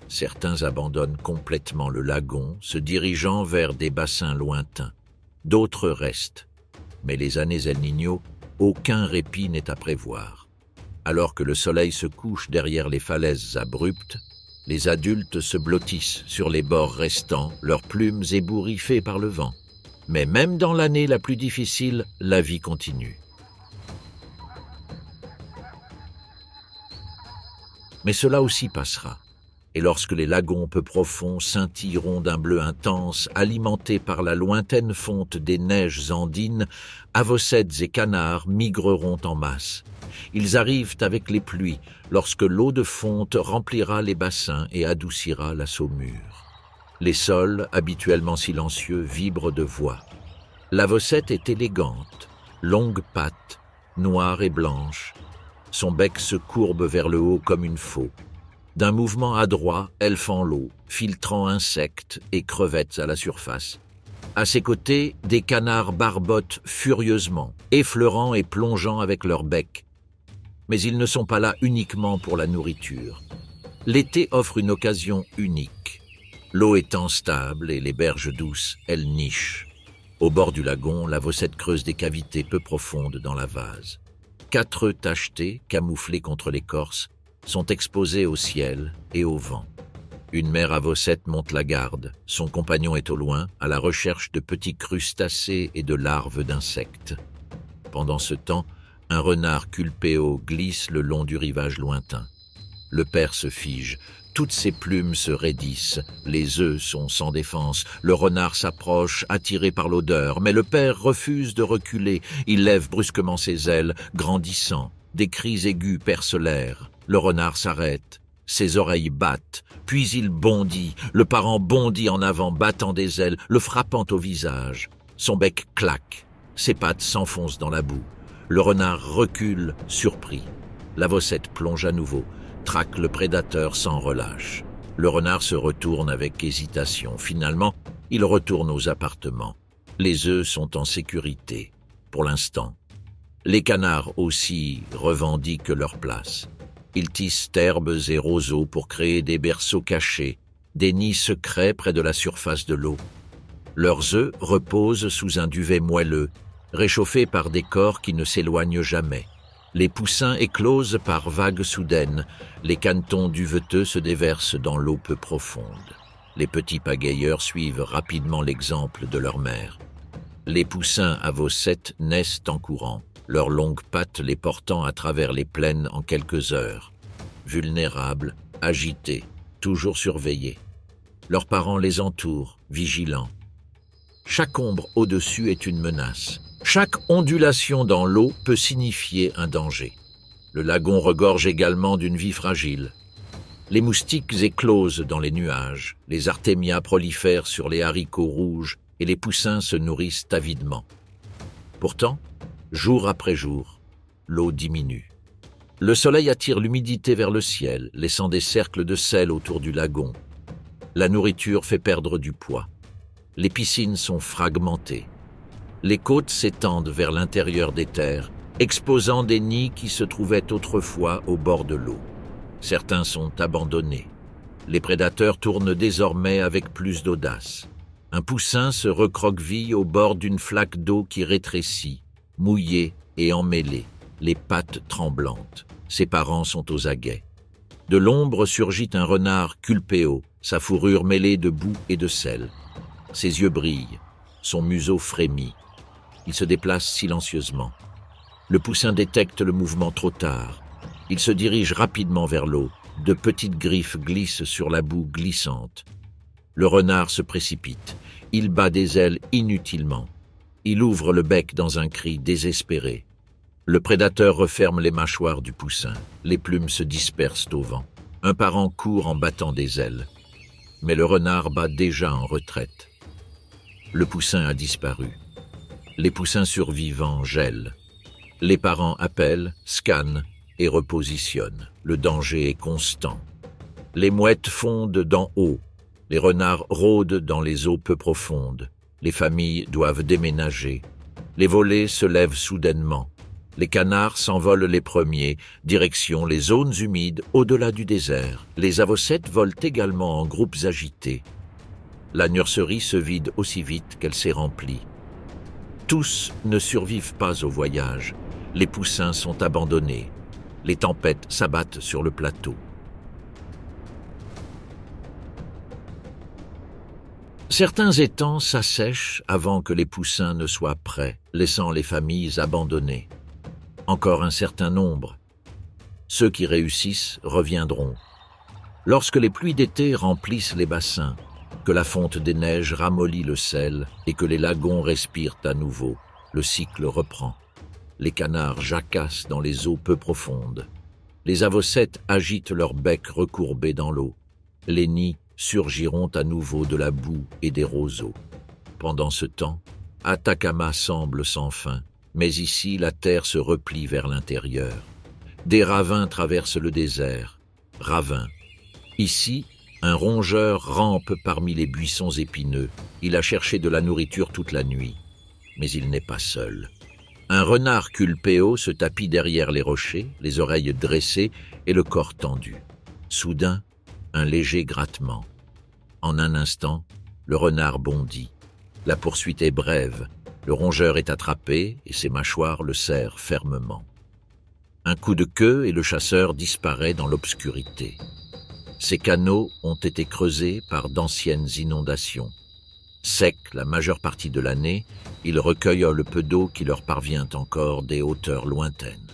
Certains abandonnent complètement le lagon, se dirigeant vers des bassins lointains. D'autres restent. Mais les années El Niño, aucun répit n'est à prévoir. Alors que le soleil se couche derrière les falaises abruptes, les adultes se blottissent sur les bords restants, leurs plumes ébouriffées par le vent. Mais même dans l'année la plus difficile, la vie continue. Mais cela aussi passera. Et lorsque les lagons peu profonds scintilleront d'un bleu intense, alimentés par la lointaine fonte des neiges andines, avocètes et canards migreront en masse. Ils arrivent avec les pluies, lorsque l'eau de fonte remplira les bassins et adoucira la saumure. Les sols, habituellement silencieux, vibrent de voix. L'avocette est élégante, longue patte, noire et blanche. Son bec se courbe vers le haut comme une faux. D'un mouvement adroit, elle fend l'eau, filtrant insectes et crevettes à la surface. À ses côtés, des canards barbotent furieusement, effleurant et plongeant avec leur bec. Mais ils ne sont pas là uniquement pour la nourriture. L'été offre une occasion unique. L'eau étant stable et les berges douces, elles nichent. Au bord du lagon, l'avocette creuse des cavités peu profondes dans la vase. 4 œufs tachetés, camouflés contre l'écorce, sont exposés au ciel et au vent. Une mère avocette monte la garde. Son compagnon est au loin, à la recherche de petits crustacés et de larves d'insectes. Pendant ce temps, un renard culpéo glisse le long du rivage lointain. Le père se fige. Toutes ses plumes se raidissent. Les œufs sont sans défense. Le renard s'approche, attiré par l'odeur. Mais le père refuse de reculer. Il lève brusquement ses ailes, grandissant. Des cris aigus percent l'air. Le renard s'arrête. Ses oreilles battent. Puis il bondit. Le parent bondit en avant, battant des ailes, le frappant au visage. Son bec claque. Ses pattes s'enfoncent dans la boue. Le renard recule, surpris. L'avocette plonge à nouveau, traque le prédateur sans relâche. Le renard se retourne avec hésitation. Finalement, il retourne aux appartements. Les œufs sont en sécurité, pour l'instant. Les canards aussi revendiquent leur place. Ils tissent herbes et roseaux pour créer des berceaux cachés, des nids secrets près de la surface de l'eau. Leurs œufs reposent sous un duvet moelleux, réchauffés par des corps qui ne s'éloignent jamais. Les poussins éclosent par vagues soudaines. Les canetons duveteux se déversent dans l'eau peu profonde. Les petits pagayeurs suivent rapidement l'exemple de leur mère. Les poussins avocettes naissent en courant, leurs longues pattes les portant à travers les plaines en quelques heures. Vulnérables, agités, toujours surveillés. Leurs parents les entourent, vigilants. Chaque ombre au-dessus est une menace. Chaque ondulation dans l'eau peut signifier un danger. Le lagon regorge également d'une vie fragile. Les moustiques éclosent dans les nuages, les artémias prolifèrent sur les haricots rouges et les poussins se nourrissent avidement. Pourtant, jour après jour, l'eau diminue. Le soleil attire l'humidité vers le ciel, laissant des cercles de sel autour du lagon. La nourriture fait perdre du poids. Les piscines sont fragmentées. Les côtes s'étendent vers l'intérieur des terres, exposant des nids qui se trouvaient autrefois au bord de l'eau. Certains sont abandonnés. Les prédateurs tournent désormais avec plus d'audace. Un poussin se recroqueville au bord d'une flaque d'eau qui rétrécit, mouillée et emmêlée, les pattes tremblantes. Ses parents sont aux aguets. De l'ombre surgit un renard culpéo, sa fourrure mêlée de boue et de sel. Ses yeux brillent, son museau frémit. Il se déplace silencieusement. Le poussin détecte le mouvement trop tard. Il se dirige rapidement vers l'eau. De petites griffes glissent sur la boue glissante. Le renard se précipite. Il bat des ailes inutilement. Il ouvre le bec dans un cri désespéré. Le prédateur referme les mâchoires du poussin. Les plumes se dispersent au vent. Un parent court en battant des ailes. Mais le renard bat déjà en retraite. Le poussin a disparu. Les poussins survivants gèlent. Les parents appellent, scannent et repositionnent. Le danger est constant. Les mouettes fondent d'en haut. Les renards rôdent dans les eaux peu profondes. Les familles doivent déménager. Les volets se lèvent soudainement. Les canards s'envolent les premiers, direction les zones humides au-delà du désert. Les avocettes volent également en groupes agités. La nurserie se vide aussi vite qu'elle s'est remplie. Tous ne survivent pas au voyage. Les poussins sont abandonnés. Les tempêtes s'abattent sur le plateau. Certains étangs s'assèchent avant que les poussins ne soient prêts, laissant les familles abandonnées. Encore un certain nombre. Ceux qui réussissent reviendront. Lorsque les pluies d'été remplissent les bassins, que la fonte des neiges ramollit le sel et que les lagons respirent à nouveau, le cycle reprend. Les canards jacassent dans les eaux peu profondes. Les avocettes agitent leur bec recourbé dans l'eau. Les nids surgiront à nouveau de la boue et des roseaux. Pendant ce temps, Atacama semble sans fin, mais ici la terre se replie vers l'intérieur. Des ravins traversent le désert. Ravins. Ici, un rongeur rampe parmi les buissons épineux. Il a cherché de la nourriture toute la nuit. Mais il n'est pas seul. Un renard culpéo se tapit derrière les rochers, les oreilles dressées et le corps tendu. Soudain, un léger grattement. En un instant, le renard bondit. La poursuite est brève. Le rongeur est attrapé et ses mâchoires le serrent fermement. Un coup de queue et le chasseur disparaît dans l'obscurité. Ces canaux ont été creusés par d'anciennes inondations. Secs la majeure partie de l'année, ils recueillent le peu d'eau qui leur parvient encore des hauteurs lointaines.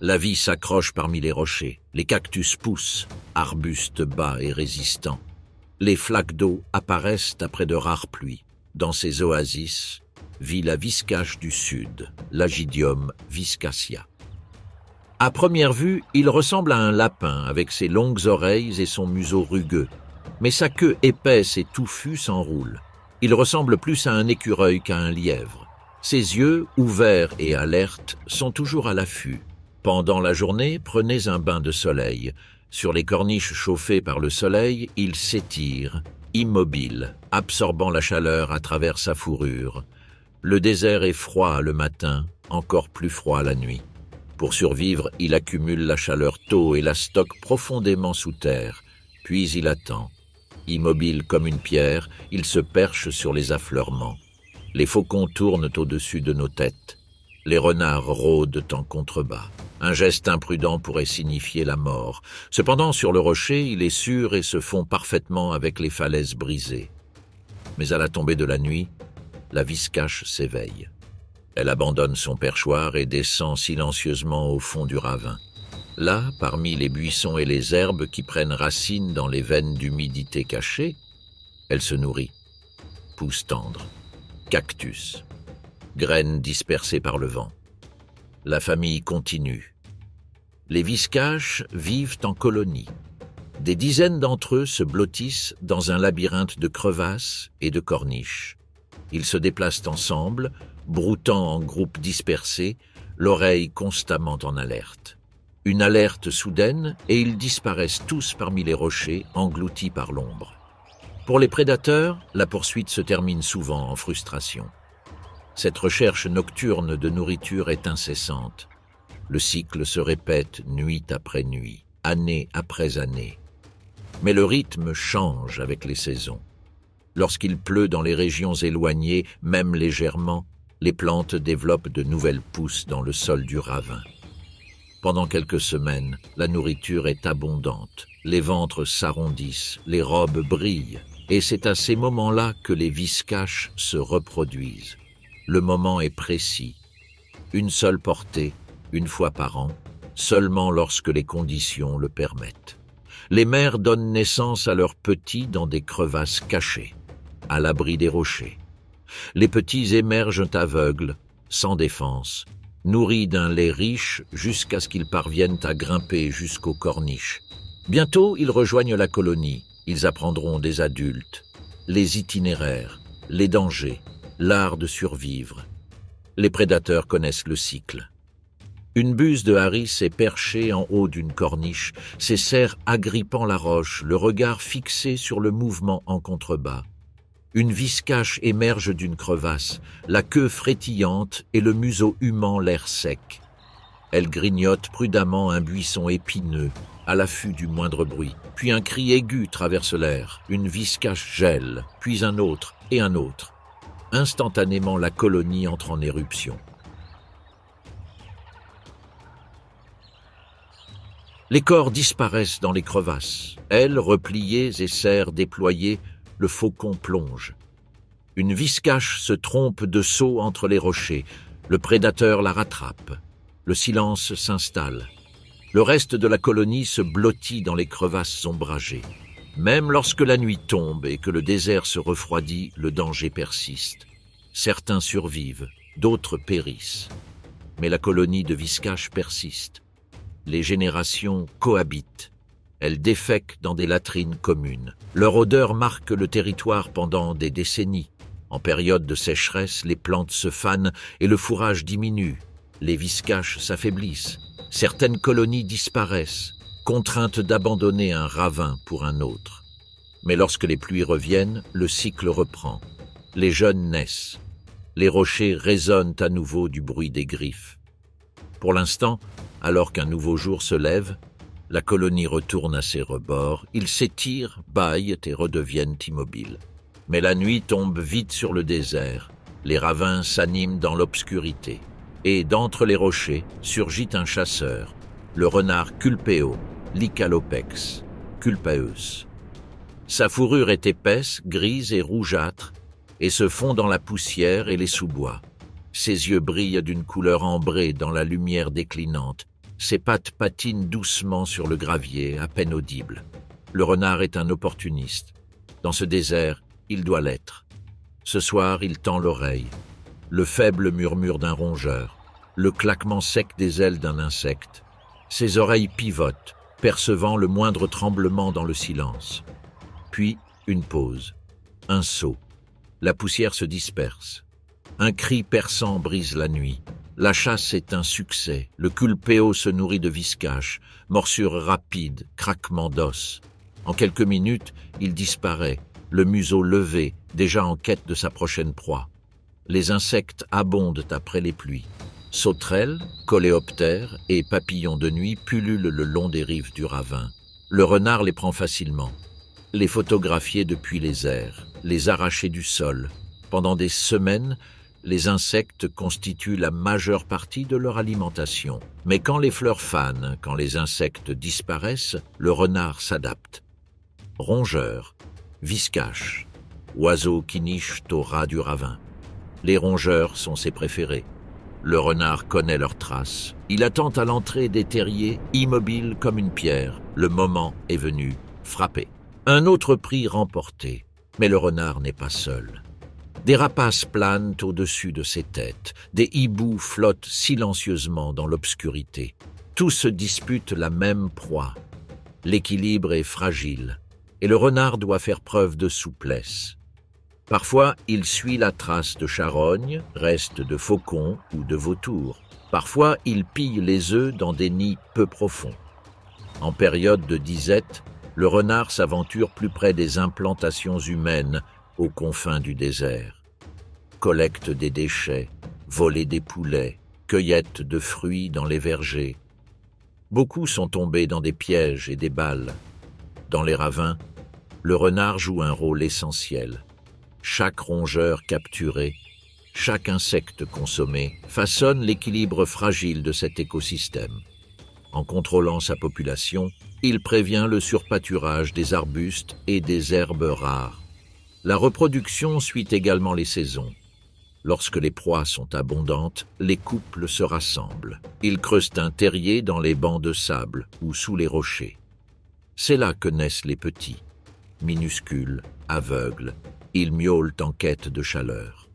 La vie s'accroche parmi les rochers, les cactus poussent, arbustes bas et résistants. Les flaques d'eau apparaissent après de rares pluies. Dans ces oasis vit la viscache du sud, l'Agidium viscacea. À première vue, il ressemble à un lapin avec ses longues oreilles et son museau rugueux, mais sa queue épaisse et touffue s'enroule. Il ressemble plus à un écureuil qu'à un lièvre. Ses yeux, ouverts et alertes, sont toujours à l'affût. Pendant la journée, prenez un bain de soleil. Sur les corniches chauffées par le soleil, il s'étire, immobile, absorbant la chaleur à travers sa fourrure. Le désert est froid le matin, encore plus froid la nuit. Pour survivre, il accumule la chaleur tôt et la stocke profondément sous terre, puis il attend. Immobile comme une pierre, il se perche sur les affleurements. Les faucons tournent au-dessus de nos têtes. Les renards rôdent en contrebas. Un geste imprudent pourrait signifier la mort. Cependant, sur le rocher, il est sûr et se fond parfaitement avec les falaises brisées. Mais à la tombée de la nuit, la viscache s'éveille. Elle abandonne son perchoir et descend silencieusement au fond du ravin. Là, parmi les buissons et les herbes qui prennent racine dans les veines d'humidité cachée, elle se nourrit. Pousses tendres, cactus, graines dispersées par le vent. La famille continue. Les viscaches vivent en colonies. Des dizaines d'entre eux se blottissent dans un labyrinthe de crevasses et de corniches. Ils se déplacent ensemble, broutant en groupes dispersés, l'oreille constamment en alerte. Une alerte soudaine et ils disparaissent tous parmi les rochers, engloutis par l'ombre. Pour les prédateurs, la poursuite se termine souvent en frustration. Cette recherche nocturne de nourriture est incessante. Le cycle se répète nuit après nuit, année après année. Mais le rythme change avec les saisons. Lorsqu'il pleut dans les régions éloignées, même légèrement, les plantes développent de nouvelles pousses dans le sol du ravin. Pendant quelques semaines, la nourriture est abondante, les ventres s'arrondissent, les robes brillent, et c'est à ces moments-là que les viscaches se reproduisent. Le moment est précis. Une seule portée, une fois par an, seulement lorsque les conditions le permettent. Les mères donnent naissance à leurs petits dans des crevasses cachées, à l'abri des rochers. Les petits émergent aveugles, sans défense, nourris d'un lait riche jusqu'à ce qu'ils parviennent à grimper jusqu'aux corniches. Bientôt, ils rejoignent la colonie. Ils apprendront des adultes, les itinéraires, les dangers, l'art de survivre. Les prédateurs connaissent le cycle. Une buse de harris est perchée en haut d'une corniche, ses serres agrippant la roche, le regard fixé sur le mouvement en contrebas. Une viscache émerge d'une crevasse, la queue frétillante et le museau humant l'air sec. Elle grignote prudemment un buisson épineux, à l'affût du moindre bruit. Puis un cri aigu traverse l'air, une viscache gèle, puis un autre et un autre. Instantanément, la colonie entre en éruption. Les corps disparaissent dans les crevasses. Ailes repliées et serres déployées, le faucon plonge. Une viscache se trompe de saut entre les rochers. Le prédateur la rattrape. Le silence s'installe. Le reste de la colonie se blottit dans les crevasses ombragées. Même lorsque la nuit tombe et que le désert se refroidit, le danger persiste. Certains survivent, d'autres périssent. Mais la colonie de viscaches persiste. Les générations cohabitent. Elles défèquent dans des latrines communes. Leur odeur marque le territoire pendant des décennies. En période de sécheresse, les plantes se fanent et le fourrage diminue. Les viscaches s'affaiblissent. Certaines colonies disparaissent, contraintes d'abandonner un ravin pour un autre. Mais lorsque les pluies reviennent, le cycle reprend. Les jeunes naissent. Les rochers résonnent à nouveau du bruit des griffes. Pour l'instant, alors qu'un nouveau jour se lève, la colonie retourne à ses rebords, ils s'étirent, bâillent et redeviennent immobiles. Mais la nuit tombe vite sur le désert, les ravins s'animent dans l'obscurité, et d'entre les rochers surgit un chasseur, le renard Culpeo, l'Icalopex. Culpaeus. Sa fourrure est épaisse, grise et rougeâtre, et se fond dans la poussière et les sous-bois. Ses yeux brillent d'une couleur ambrée dans la lumière déclinante. Ses pattes patinent doucement sur le gravier, à peine audible. Le renard est un opportuniste. Dans ce désert, il doit l'être. Ce soir, il tend l'oreille. Le faible murmure d'un rongeur, le claquement sec des ailes d'un insecte. Ses oreilles pivotent, percevant le moindre tremblement dans le silence. Puis, une pause. Un saut. La poussière se disperse. Un cri perçant brise la nuit. La chasse est un succès. Le culpéo se nourrit de viscache, morsures rapides, craquements d'os. En quelques minutes, il disparaît, le museau levé, déjà en quête de sa prochaine proie. Les insectes abondent après les pluies. Sauterelles, coléoptères et papillons de nuit pullulent le long des rives du ravin. Le renard les prend facilement. Les photographier depuis les airs, les arracher du sol. Pendant des semaines, les insectes constituent la majeure partie de leur alimentation. Mais quand les fleurs fanent, quand les insectes disparaissent, le renard s'adapte. Rongeurs, viscaches, oiseaux qui nichent au ras du ravin. Les rongeurs sont ses préférés. Le renard connaît leurs traces. Il attend à l'entrée des terriers, immobile comme une pierre. Le moment est venu, frapper. Un autre prix remporté, mais le renard n'est pas seul. Des rapaces planent au-dessus de ses têtes, des hiboux flottent silencieusement dans l'obscurité. Tous se disputent la même proie. L'équilibre est fragile, et le renard doit faire preuve de souplesse. Parfois, il suit la trace de charognes, restes de faucons ou de vautours. Parfois, il pille les œufs dans des nids peu profonds. En période de disette, le renard s'aventure plus près des implantations humaines, aux confins du désert. Collecte des déchets, voler des poulets, cueillette de fruits dans les vergers. Beaucoup sont tombés dans des pièges et des balles. Dans les ravins, le renard joue un rôle essentiel. Chaque rongeur capturé, chaque insecte consommé façonne l'équilibre fragile de cet écosystème. En contrôlant sa population, il prévient le surpâturage des arbustes et des herbes rares. La reproduction suit également les saisons. Lorsque les proies sont abondantes, les couples se rassemblent. Ils creusent un terrier dans les bancs de sable ou sous les rochers. C'est là que naissent les petits. Minuscules, aveugles, ils miaulent en quête de chaleur.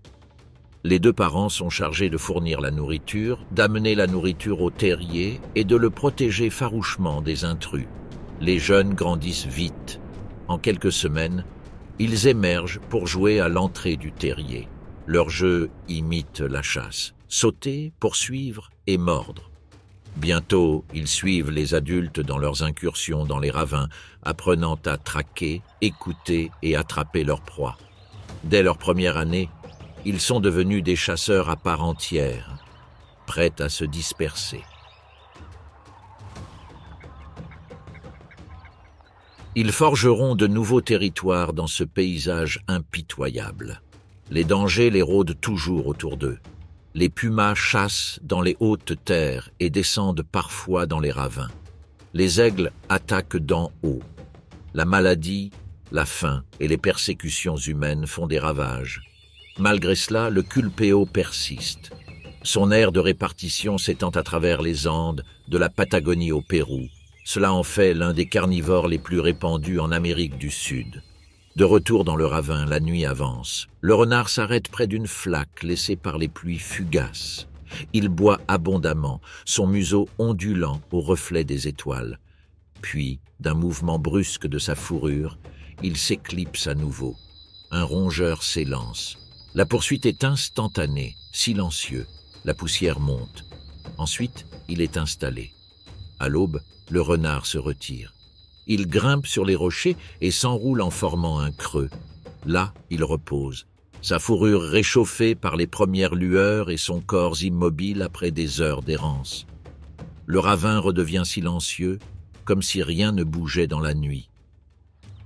Les deux parents sont chargés de fournir la nourriture, d'amener la nourriture au terrier et de le protéger farouchement des intrus. Les jeunes grandissent vite. En quelques semaines, ils émergent pour jouer à l'entrée du terrier. Leur jeu imite la chasse, sauter, poursuivre et mordre. Bientôt, ils suivent les adultes dans leurs incursions dans les ravins, apprenant à traquer, écouter et attraper leur proie. Dès leur première année, ils sont devenus des chasseurs à part entière, prêts à se disperser. Ils forgeront de nouveaux territoires dans ce paysage impitoyable. Les dangers les rôdent toujours autour d'eux. Les pumas chassent dans les hautes terres et descendent parfois dans les ravins. Les aigles attaquent d'en haut. La maladie, la faim et les persécutions humaines font des ravages. Malgré cela, le culpéo persiste. Son aire de répartition s'étend à travers les Andes, de la Patagonie au Pérou. Cela en fait l'un des carnivores les plus répandus en Amérique du Sud. De retour dans le ravin, la nuit avance. Le renard s'arrête près d'une flaque laissée par les pluies fugaces. Il boit abondamment, son museau ondulant au reflet des étoiles. Puis, d'un mouvement brusque de sa fourrure, il s'éclipse à nouveau. Un rongeur s'élance. La poursuite est instantanée, silencieux. La poussière monte. Ensuite, il est installé. À l'aube, le renard se retire. Il grimpe sur les rochers et s'enroule en formant un creux. Là, il repose, sa fourrure réchauffée par les premières lueurs et son corps immobile après des heures d'errance. Le ravin redevient silencieux, comme si rien ne bougeait dans la nuit.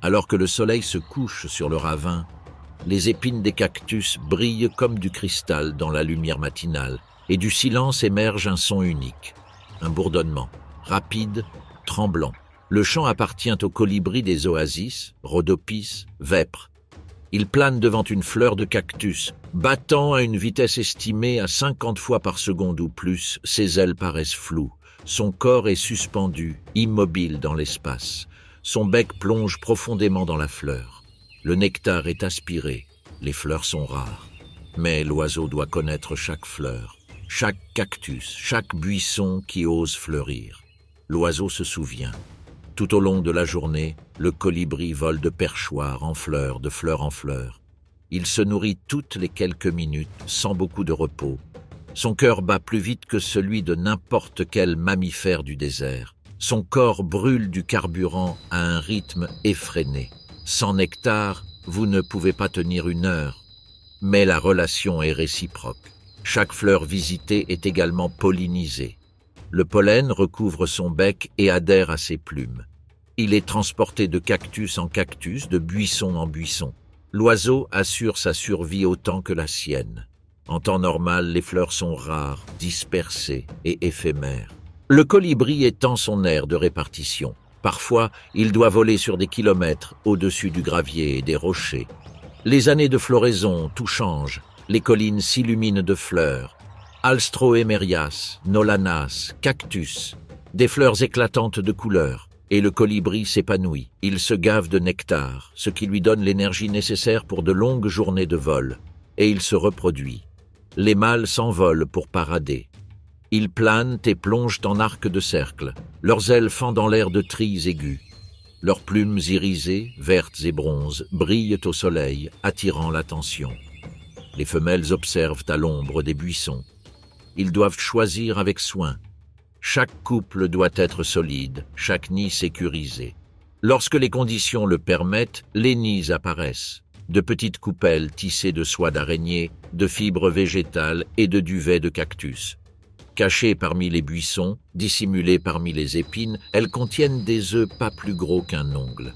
Alors que le soleil se couche sur le ravin, les épines des cactus brillent comme du cristal dans la lumière matinale, et du silence émerge un son unique, un bourdonnement, rapide, tremblant. Le champ appartient aux colibris des oasis, rhodopis, vêpres. Il plane devant une fleur de cactus, battant à une vitesse estimée à 50 fois par seconde ou plus, ses ailes paraissent floues. Son corps est suspendu, immobile dans l'espace. Son bec plonge profondément dans la fleur. Le nectar est aspiré, les fleurs sont rares. Mais l'oiseau doit connaître chaque fleur, chaque cactus, chaque buisson qui ose fleurir. L'oiseau se souvient. Tout au long de la journée, le colibri vole de perchoir en fleur, de fleur en fleur. Il se nourrit toutes les quelques minutes, sans beaucoup de repos. Son cœur bat plus vite que celui de n'importe quel mammifère du désert. Son corps brûle du carburant à un rythme effréné. Sans nectar, vous ne pouvez pas tenir une heure. Mais la relation est réciproque. Chaque fleur visitée est également pollinisée. Le pollen recouvre son bec et adhère à ses plumes. Il est transporté de cactus en cactus, de buisson en buisson. L'oiseau assure sa survie autant que la sienne. En temps normal, les fleurs sont rares, dispersées et éphémères. Le colibri étend son aire de répartition. Parfois, il doit voler sur des kilomètres au-dessus du gravier et des rochers. Les années de floraison, tout change. Les collines s'illuminent de fleurs. Alstroemerias, nolanas, cactus, des fleurs éclatantes de couleurs, et le colibri s'épanouit. Il se gave de nectar, ce qui lui donne l'énergie nécessaire pour de longues journées de vol, et il se reproduit. Les mâles s'envolent pour parader. Ils planent et plongent en arc de cercle, leurs ailes fendant l'air de trilles aigus. Leurs plumes irisées, vertes et bronzes, brillent au soleil, attirant l'attention. Les femelles observent à l'ombre des buissons. Ils doivent choisir avec soin. Chaque couple doit être solide, chaque nid sécurisé. Lorsque les conditions le permettent, les nids apparaissent. De petites coupelles tissées de soie d'araignée, de fibres végétales et de duvet de cactus. Cachées parmi les buissons, dissimulées parmi les épines, elles contiennent des œufs pas plus gros qu'un ongle.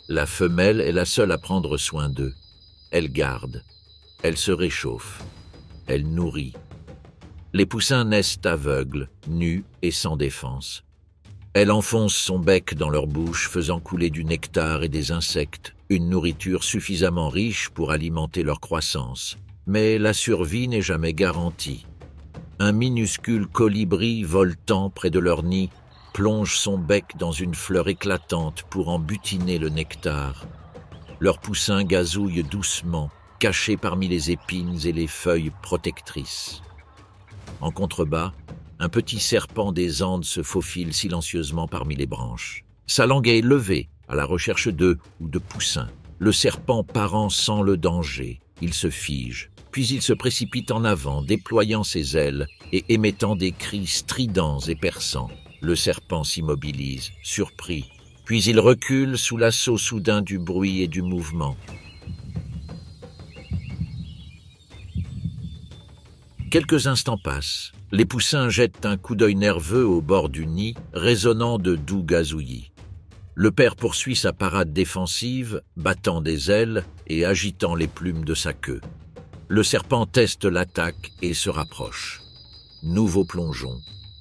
La femelle est la seule à prendre soin d'eux. Elle garde, elle se réchauffe, elle nourrit. Les poussins naissent aveugles, nus et sans défense. Elle enfonce son bec dans leur bouche, faisant couler du nectar et des insectes, une nourriture suffisamment riche pour alimenter leur croissance. Mais la survie n'est jamais garantie. Un minuscule colibri voletant près de leur nid plonge son bec dans une fleur éclatante pour en butiner le nectar. Leurs poussins gazouillent doucement, cachés parmi les épines et les feuilles protectrices. En contrebas, un petit serpent des Andes se faufile silencieusement parmi les branches. Sa langue est levée à la recherche d'œufs ou de poussins. Le serpent parent sent le danger. Il se fige, puis il se précipite en avant, déployant ses ailes et émettant des cris stridents et perçants. Le serpent s'immobilise, surpris, puis il recule sous l'assaut soudain du bruit et du mouvement. Quelques instants passent. Les poussins jettent un coup d'œil nerveux au bord du nid, résonnant de doux gazouillis. Le père poursuit sa parade défensive, battant des ailes et agitant les plumes de sa queue. Le serpent teste l'attaque et se rapproche. Nouveau plongeon,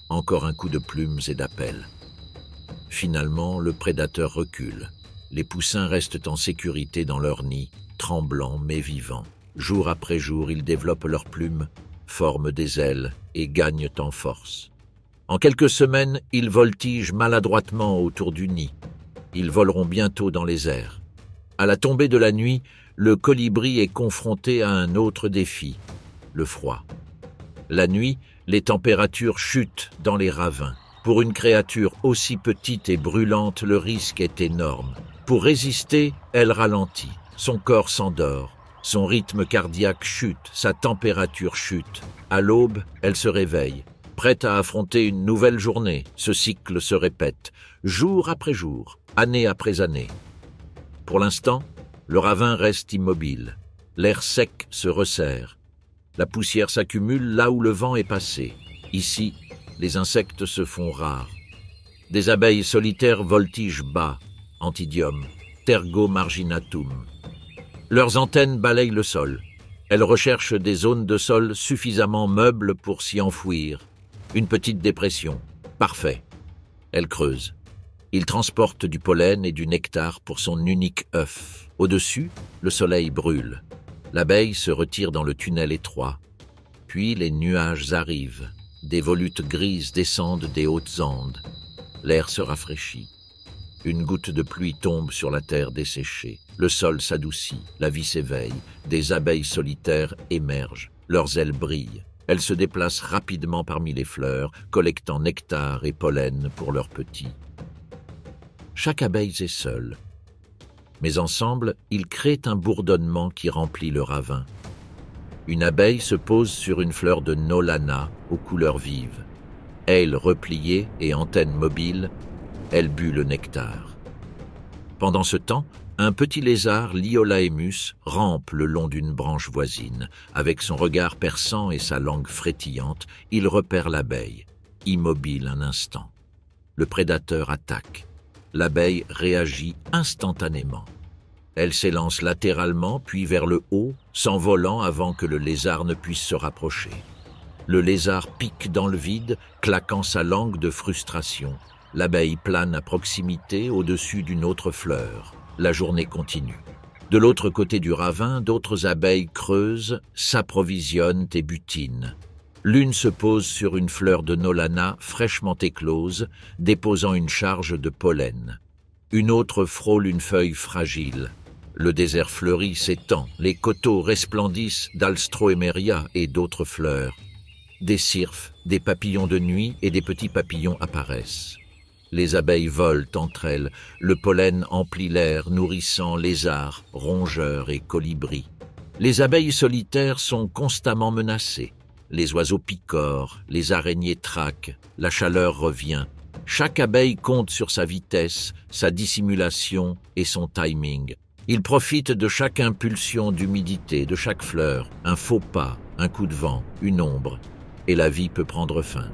encore un coup de plumes et d'appel. Finalement, le prédateur recule. Les poussins restent en sécurité dans leur nid, tremblants mais vivants. Jour après jour, ils développent leurs plumes, forment des ailes et gagnent en force. En quelques semaines, ils voltigent maladroitement autour du nid. Ils voleront bientôt dans les airs. À la tombée de la nuit, le colibri est confronté à un autre défi, le froid. La nuit, les températures chutent dans les ravins. Pour une créature aussi petite et brûlante, le risque est énorme. Pour résister, elle ralentit. Son corps s'endort. Son rythme cardiaque chute, sa température chute. À l'aube, elle se réveille, prête à affronter une nouvelle journée. Ce cycle se répète, jour après jour, année après année. Pour l'instant, le ravin reste immobile. L'air sec se resserre. La poussière s'accumule là où le vent est passé. Ici, les insectes se font rares. Des abeilles solitaires voltigent bas, Antidium, Tergo marginatum. Leurs antennes balayent le sol. Elles recherchent des zones de sol suffisamment meubles pour s'y enfouir. Une petite dépression. Parfait. Elles creusent. Il transporte du pollen et du nectar pour son unique œuf. Au-dessus, le soleil brûle. L'abeille se retire dans le tunnel étroit. Puis les nuages arrivent. Des volutes grises descendent des hautes Andes. L'air se rafraîchit. Une goutte de pluie tombe sur la terre desséchée. Le sol s'adoucit, la vie s'éveille. Des abeilles solitaires émergent. Leurs ailes brillent. Elles se déplacent rapidement parmi les fleurs, collectant nectar et pollen pour leurs petits. Chaque abeille est seule. Mais ensemble, ils créent un bourdonnement qui remplit le ravin. Une abeille se pose sur une fleur de nolana aux couleurs vives. Aile repliée et antenne mobile, elle but le nectar. Pendant ce temps, un petit lézard, Liolaemus, rampe le long d'une branche voisine. Avec son regard perçant et sa langue frétillante, il repère l'abeille, immobile un instant. Le prédateur attaque. L'abeille réagit instantanément. Elle s'élance latéralement, puis vers le haut, s'envolant avant que le lézard ne puisse se rapprocher. Le lézard pique dans le vide, claquant sa langue de frustration. L'abeille plane à proximité, au-dessus d'une autre fleur. La journée continue. De l'autre côté du ravin, d'autres abeilles creusent, s'approvisionnent et butinent. L'une se pose sur une fleur de nolana fraîchement éclose, déposant une charge de pollen. Une autre frôle une feuille fragile. Le désert fleurit s'étend, les coteaux resplendissent d'Alstroemeria et d'autres fleurs. Des cirfes, des papillons de nuit et des petits papillons apparaissent. Les abeilles volent entre elles, le pollen emplit l'air, nourrissant lézards, rongeurs et colibris. Les abeilles solitaires sont constamment menacées. Les oiseaux picorent, les araignées traquent, la chaleur revient. Chaque abeille compte sur sa vitesse, sa dissimulation et son timing. Il profite de chaque impulsion d'humidité, de chaque fleur, un faux pas, un coup de vent, une ombre, et la vie peut prendre fin.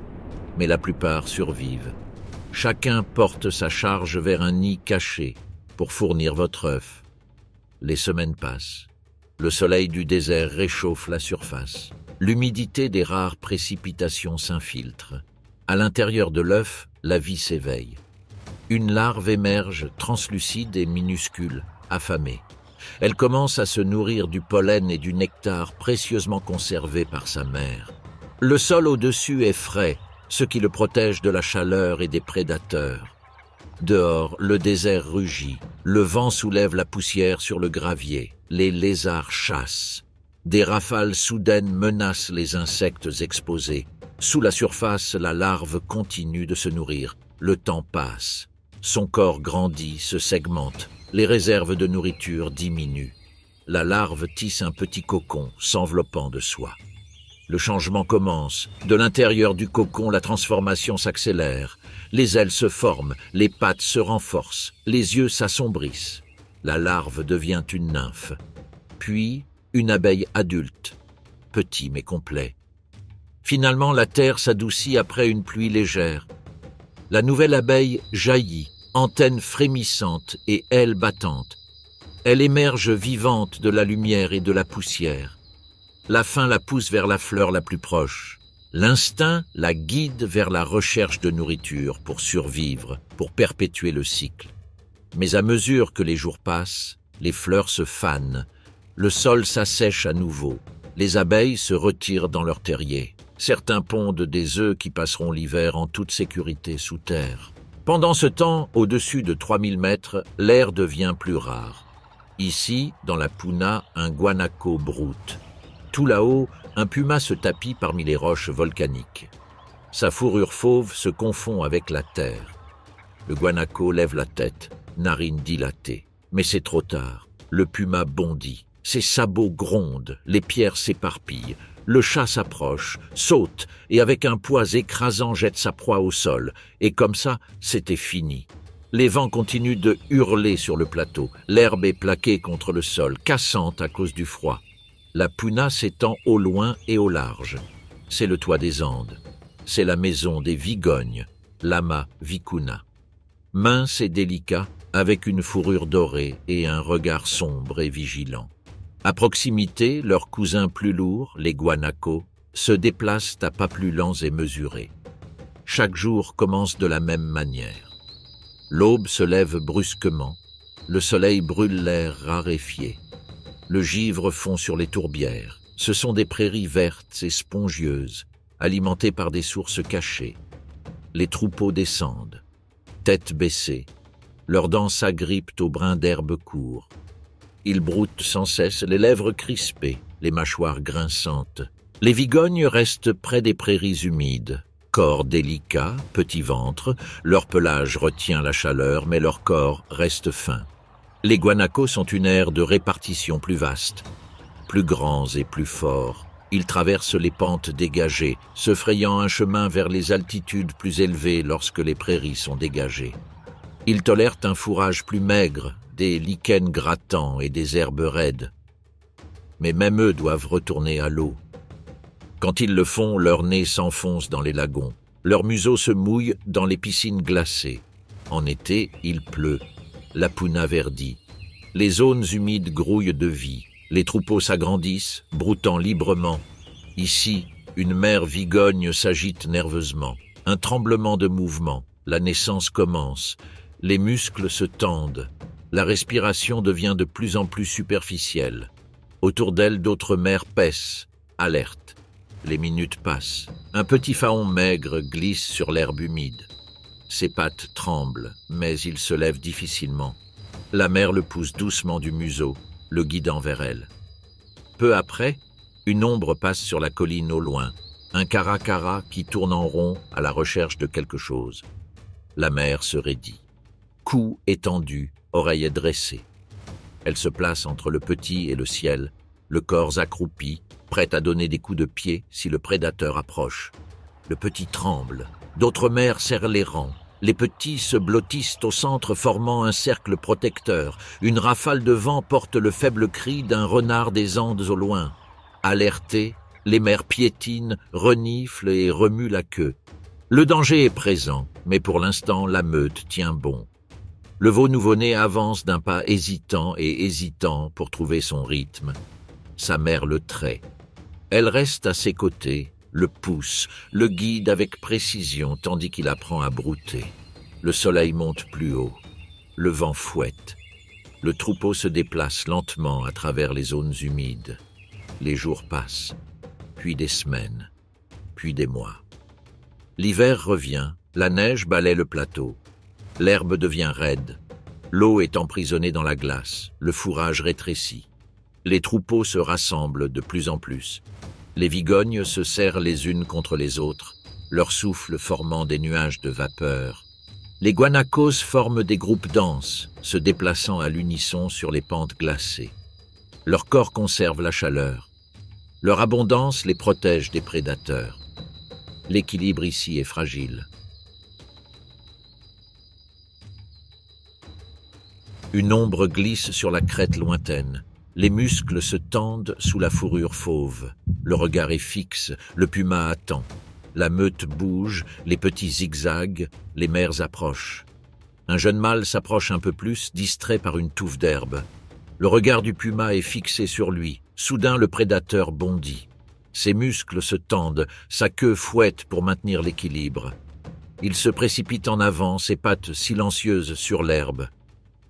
Mais la plupart survivent. Chacun porte sa charge vers un nid caché pour fournir votre œuf. Les semaines passent. Le soleil du désert réchauffe la surface. L'humidité des rares précipitations s'infiltre. À l'intérieur de l'œuf, la vie s'éveille. Une larve émerge, translucide et minuscule, affamée. Elle commence à se nourrir du pollen et du nectar précieusement conservés par sa mère. Le sol au-dessus est frais, ce qui le protège de la chaleur et des prédateurs. Dehors, le désert rugit, le vent soulève la poussière sur le gravier, les lézards chassent. Des rafales soudaines menacent les insectes exposés. Sous la surface, la larve continue de se nourrir. Le temps passe. Son corps grandit, se segmente. Les réserves de nourriture diminuent. La larve tisse un petit cocon, s'enveloppant de soie. Le changement commence. De l'intérieur du cocon, la transformation s'accélère. Les ailes se forment, les pattes se renforcent, les yeux s'assombrissent. La larve devient une nymphe. Puis, une abeille adulte, petit mais complet. Finalement, la terre s'adoucit après une pluie légère. La nouvelle abeille jaillit, antenne frémissante et ailes battantes. Elle émerge vivante de la lumière et de la poussière. La faim la pousse vers la fleur la plus proche. L'instinct la guide vers la recherche de nourriture pour survivre, pour perpétuer le cycle. Mais à mesure que les jours passent, les fleurs se fanent, le sol s'assèche à nouveau, les abeilles se retirent dans leur terrier. Certains pondent des œufs qui passeront l'hiver en toute sécurité sous terre. Pendant ce temps, au-dessus de 3000 mètres, l'air devient plus rare. Ici, dans la puna, un guanaco broute. Tout là-haut, un puma se tapit parmi les roches volcaniques. Sa fourrure fauve se confond avec la terre. Le guanaco lève la tête, narines dilatées. Mais c'est trop tard. Le puma bondit. Ses sabots grondent, les pierres s'éparpillent. Le chat s'approche, saute et avec un poids écrasant jette sa proie au sol. Et comme ça, c'était fini. Les vents continuent de hurler sur le plateau. L'herbe est plaquée contre le sol, cassante à cause du froid. La puna s'étend au loin et au large. C'est le toit des Andes. C'est la maison des vigognes, Lama vicuna. Mince et délicat, avec une fourrure dorée et un regard sombre et vigilant. À proximité, leurs cousins plus lourds, les guanacos, se déplacent à pas plus lents et mesurés. Chaque jour commence de la même manière. L'aube se lève brusquement, le soleil brûle l'air raréfié. Le givre fond sur les tourbières. Ce sont des prairies vertes et spongieuses, alimentées par des sources cachées. Les troupeaux descendent, tête baissée. Leurs dents s'agrippent aux brins d'herbe court. Ils broutent sans cesse, les lèvres crispées, les mâchoires grinçantes. Les vigognes restent près des prairies humides. Corps délicats, petits ventres, leur pelage retient la chaleur, mais leur corps reste fin. Les guanacos ont une aire de répartition plus vaste. Plus grands et plus forts, ils traversent les pentes dégagées, se frayant un chemin vers les altitudes plus élevées lorsque les prairies sont dégagées. Ils tolèrent un fourrage plus maigre, des lichens grattants et des herbes raides. Mais même eux doivent retourner à l'eau. Quand ils le font, leur nez s'enfonce dans les lagons. Leur museau se mouille dans les piscines glacées. En été, il pleut. La puna verdit. Les zones humides grouillent de vie. Les troupeaux s'agrandissent, broutant librement. Ici, une mer vigogne s'agite nerveusement. Un tremblement de mouvement. La naissance commence. Les muscles se tendent. La respiration devient de plus en plus superficielle. Autour d'elle, d'autres mers paissent, alertent. Les minutes passent. Un petit faon maigre glisse sur l'herbe humide. Ses pattes tremblent, mais il se lève difficilement. La mère le pousse doucement du museau, le guidant vers elle. Peu après, une ombre passe sur la colline au loin. Un caracara qui tourne en rond à la recherche de quelque chose. La mère se raidit. Cou étendu, oreilles dressées. Elle se place entre le petit et le ciel, le corps accroupi, prête à donner des coups de pied si le prédateur approche. Le petit tremble. D'autres mères serrent les rangs. Les petits se blottissent au centre formant un cercle protecteur. Une rafale de vent porte le faible cri d'un renard des Andes au loin. Alertées, les mères piétinent, reniflent et remuent la queue. Le danger est présent, mais pour l'instant la meute tient bon. Le veau nouveau-né avance d'un pas hésitant et hésitant pour trouver son rythme. Sa mère le traite. Elle reste à ses côtés, le pousse, le guide avec précision tandis qu'il apprend à brouter. Le soleil monte plus haut. Le vent fouette. Le troupeau se déplace lentement à travers les zones humides. Les jours passent, puis des semaines, puis des mois. L'hiver revient, la neige balaie le plateau. L'herbe devient raide. L'eau est emprisonnée dans la glace, le fourrage rétrécit. Les troupeaux se rassemblent de plus en plus. Les vigognes se serrent les unes contre les autres, leur souffle formant des nuages de vapeur. Les guanacos forment des groupes denses, se déplaçant à l'unisson sur les pentes glacées. Leur corps conserve la chaleur. Leur abondance les protège des prédateurs. L'équilibre ici est fragile. Une ombre glisse sur la crête lointaine. Les muscles se tendent sous la fourrure fauve. Le regard est fixe, le puma attend. La meute bouge, les petits zigzags, les mères approchent. Un jeune mâle s'approche un peu plus, distrait par une touffe d'herbe. Le regard du puma est fixé sur lui. Soudain, le prédateur bondit. Ses muscles se tendent, sa queue fouette pour maintenir l'équilibre. Il se précipite en avant, ses pattes silencieuses sur l'herbe.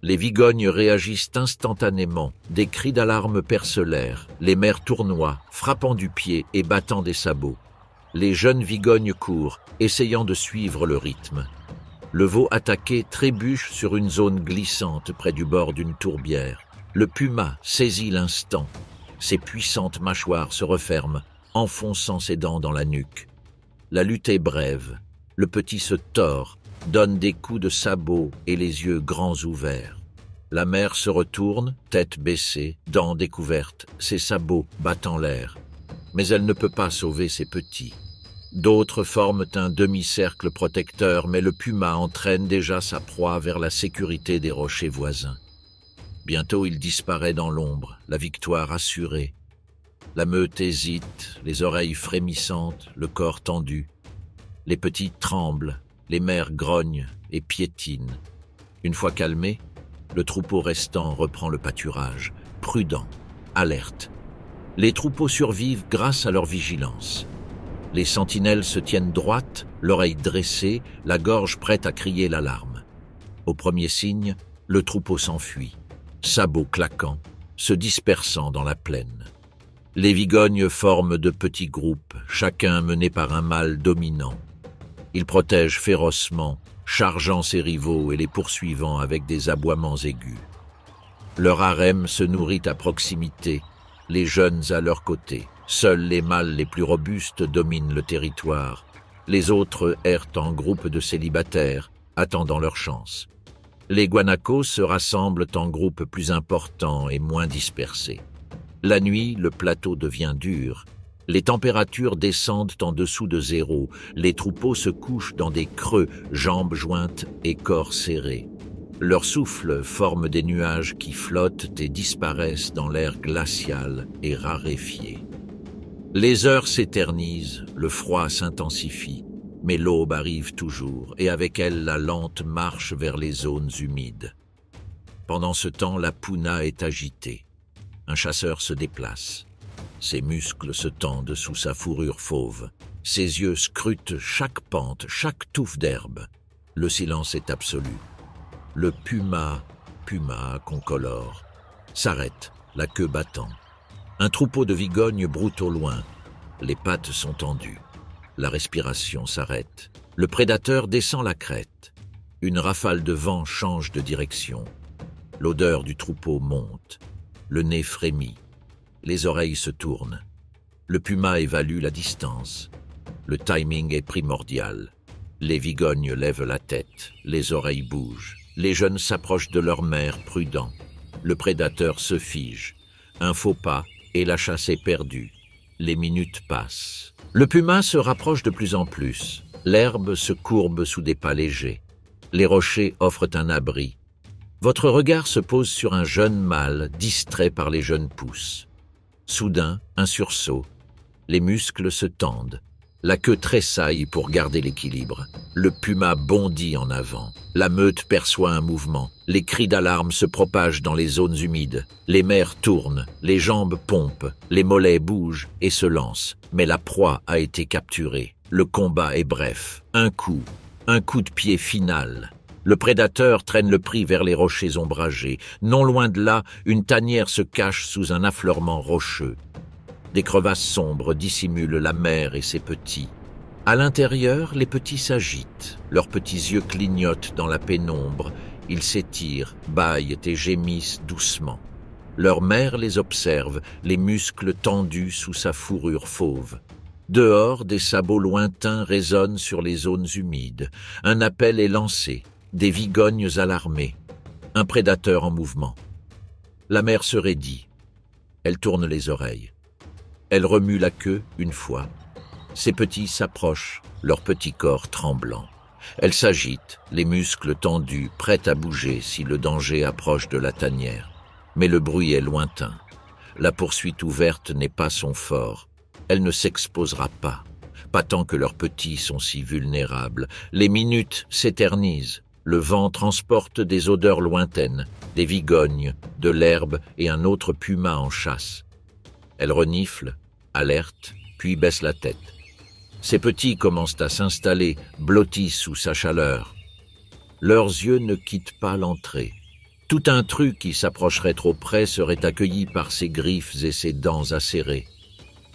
Les vigognes réagissent instantanément, des cris d'alarme percent l'air, les mères tournoient, frappant du pied et battant des sabots. Les jeunes vigognes courent, essayant de suivre le rythme. Le veau attaqué trébuche sur une zone glissante près du bord d'une tourbière. Le puma saisit l'instant. Ses puissantes mâchoires se referment, enfonçant ses dents dans la nuque. La lutte est brève. Le petit se tord, donne des coups de sabot et les yeux grands ouverts. La mère se retourne, tête baissée, dents découvertes, ses sabots battant l'air. Mais elle ne peut pas sauver ses petits. D'autres forment un demi-cercle protecteur, mais le puma entraîne déjà sa proie vers la sécurité des rochers voisins. Bientôt il disparaît dans l'ombre, la victoire assurée. La meute hésite, les oreilles frémissantes, le corps tendu. Les petits tremblent, les mères grognent et piétinent. Une fois calmé, le troupeau restant reprend le pâturage, prudent, alerte. Les troupeaux survivent grâce à leur vigilance. Les sentinelles se tiennent droites, l'oreille dressée, la gorge prête à crier l'alarme. Au premier signe, le troupeau s'enfuit, sabots claquant, se dispersant dans la plaine. Les vigognes forment de petits groupes, chacun mené par un mâle dominant. Ils protègent férocement, chargeant ses rivaux et les poursuivant avec des aboiements aigus. Leur harem se nourrit à proximité, les jeunes à leur côté. Seuls les mâles les plus robustes dominent le territoire. Les autres errent en groupes de célibataires, attendant leur chance. Les guanacos se rassemblent en groupes plus importants et moins dispersés. La nuit, le plateau devient dur. Les températures descendent en dessous de zéro. Les troupeaux se couchent dans des creux, jambes jointes et corps serrés. Leur souffle forme des nuages qui flottent et disparaissent dans l'air glacial et raréfié. Les heures s'éternisent, le froid s'intensifie, mais l'aube arrive toujours, et avec elle la lente marche vers les zones humides. Pendant ce temps, la puna est agitée. Un chasseur se déplace. Ses muscles se tendent sous sa fourrure fauve. Ses yeux scrutent chaque pente, chaque touffe d'herbe. Le silence est absolu. Le puma concolore, s'arrête, la queue battant. Un troupeau de vigognes broute au loin. Les pattes sont tendues. La respiration s'arrête. Le prédateur descend la crête. Une rafale de vent change de direction. L'odeur du troupeau monte. Le nez frémit. Les oreilles se tournent. Le puma évalue la distance. Le timing est primordial. Les vigognes lèvent la tête. Les oreilles bougent. Les jeunes s'approchent de leur mère, prudents. Le prédateur se fige. Un faux pas et la chasse est perdue. Les minutes passent. Le puma se rapproche de plus en plus. L'herbe se courbe sous des pas légers. Les rochers offrent un abri. Votre regard se pose sur un jeune mâle distrait par les jeunes pousses. Soudain, un sursaut. Les muscles se tendent. La queue tressaille pour garder l'équilibre. Le puma bondit en avant. La meute perçoit un mouvement. Les cris d'alarme se propagent dans les zones humides. Les mères tournent, les jambes pompent, les mollets bougent et se lancent. Mais la proie a été capturée. Le combat est bref. Un coup de pied final. Le prédateur traîne le prix vers les rochers ombragés. Non loin de là, une tanière se cache sous un affleurement rocheux. Des crevasses sombres dissimulent la mère et ses petits. À l'intérieur, les petits s'agitent. Leurs petits yeux clignotent dans la pénombre. Ils s'étirent, bâillent et gémissent doucement. Leur mère les observe, les muscles tendus sous sa fourrure fauve. Dehors, des sabots lointains résonnent sur les zones humides. Un appel est lancé. Des vigognes alarmées. Un prédateur en mouvement. La mère se raidit. Elle tourne les oreilles. Elle remue la queue une fois. Ses petits s'approchent, leur petit corps tremblant. Elle s'agite, les muscles tendus, prête à bouger si le danger approche de la tanière. Mais le bruit est lointain. La poursuite ouverte n'est pas son fort. Elle ne s'exposera pas. Pas tant que leurs petits sont si vulnérables. Les minutes s'éternisent. Le vent transporte des odeurs lointaines, des vigognes, de l'herbe et un autre puma en chasse. Elle renifle, alerte, puis baisse la tête. Ses petits commencent à s'installer, blottis sous sa chaleur. Leurs yeux ne quittent pas l'entrée. Tout intrus qui s'approcherait trop près serait accueilli par ses griffes et ses dents acérées.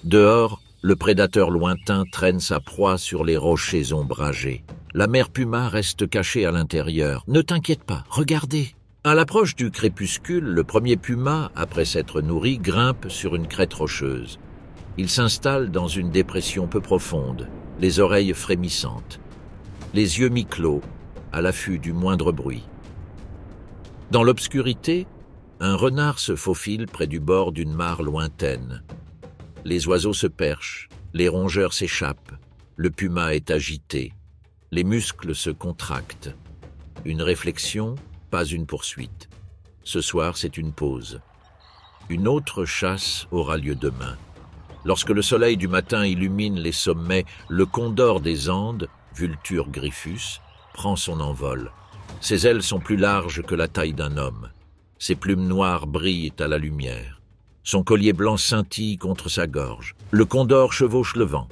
Dehors, le prédateur lointain traîne sa proie sur les rochers ombragés. La mère puma reste cachée à l'intérieur. « Ne t'inquiète pas, regardez !» À l'approche du crépuscule, le premier puma, après s'être nourri, grimpe sur une crête rocheuse. Il s'installe dans une dépression peu profonde, les oreilles frémissantes, les yeux mi-clos, à l'affût du moindre bruit. Dans l'obscurité, un renard se faufile près du bord d'une mare lointaine. Les oiseaux se perchent, les rongeurs s'échappent, le puma est agité, les muscles se contractent. Une réflexion, pas une poursuite. Ce soir, c'est une pause. Une autre chasse aura lieu demain. Lorsque le soleil du matin illumine les sommets, le condor des Andes, Vultur griffus, prend son envol. Ses ailes sont plus larges que la taille d'un homme. Ses plumes noires brillent à la lumière. Son collier blanc scintille contre sa gorge. Le condor chevauche le vent.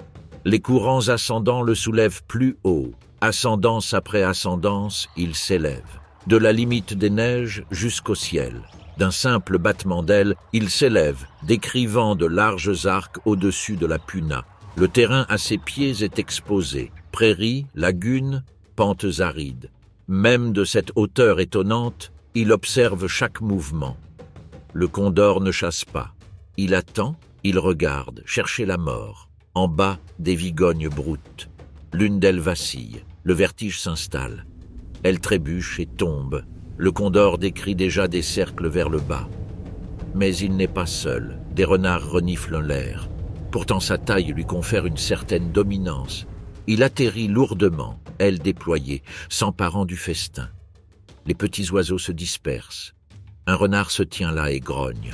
Les courants ascendants le soulèvent plus haut. Ascendance après ascendance, il s'élève. De la limite des neiges jusqu'au ciel. D'un simple battement d'ailes, il s'élève, décrivant de larges arcs au-dessus de la puna. Le terrain à ses pieds est exposé. Prairies, lagunes, pentes arides. Même de cette hauteur étonnante, il observe chaque mouvement. Le condor ne chasse pas. Il attend, il regarde, chercher la mort. En bas, des vigognes brouttent. L'une d'elles vacille. Le vertige s'installe. Elle trébuche et tombe. Le condor décrit déjà des cercles vers le bas. Mais il n'est pas seul. Des renards reniflent l'air. Pourtant sa taille lui confère une certaine dominance. Il atterrit lourdement, ailes déployées, s'emparant du festin. Les petits oiseaux se dispersent. Un renard se tient là et grogne.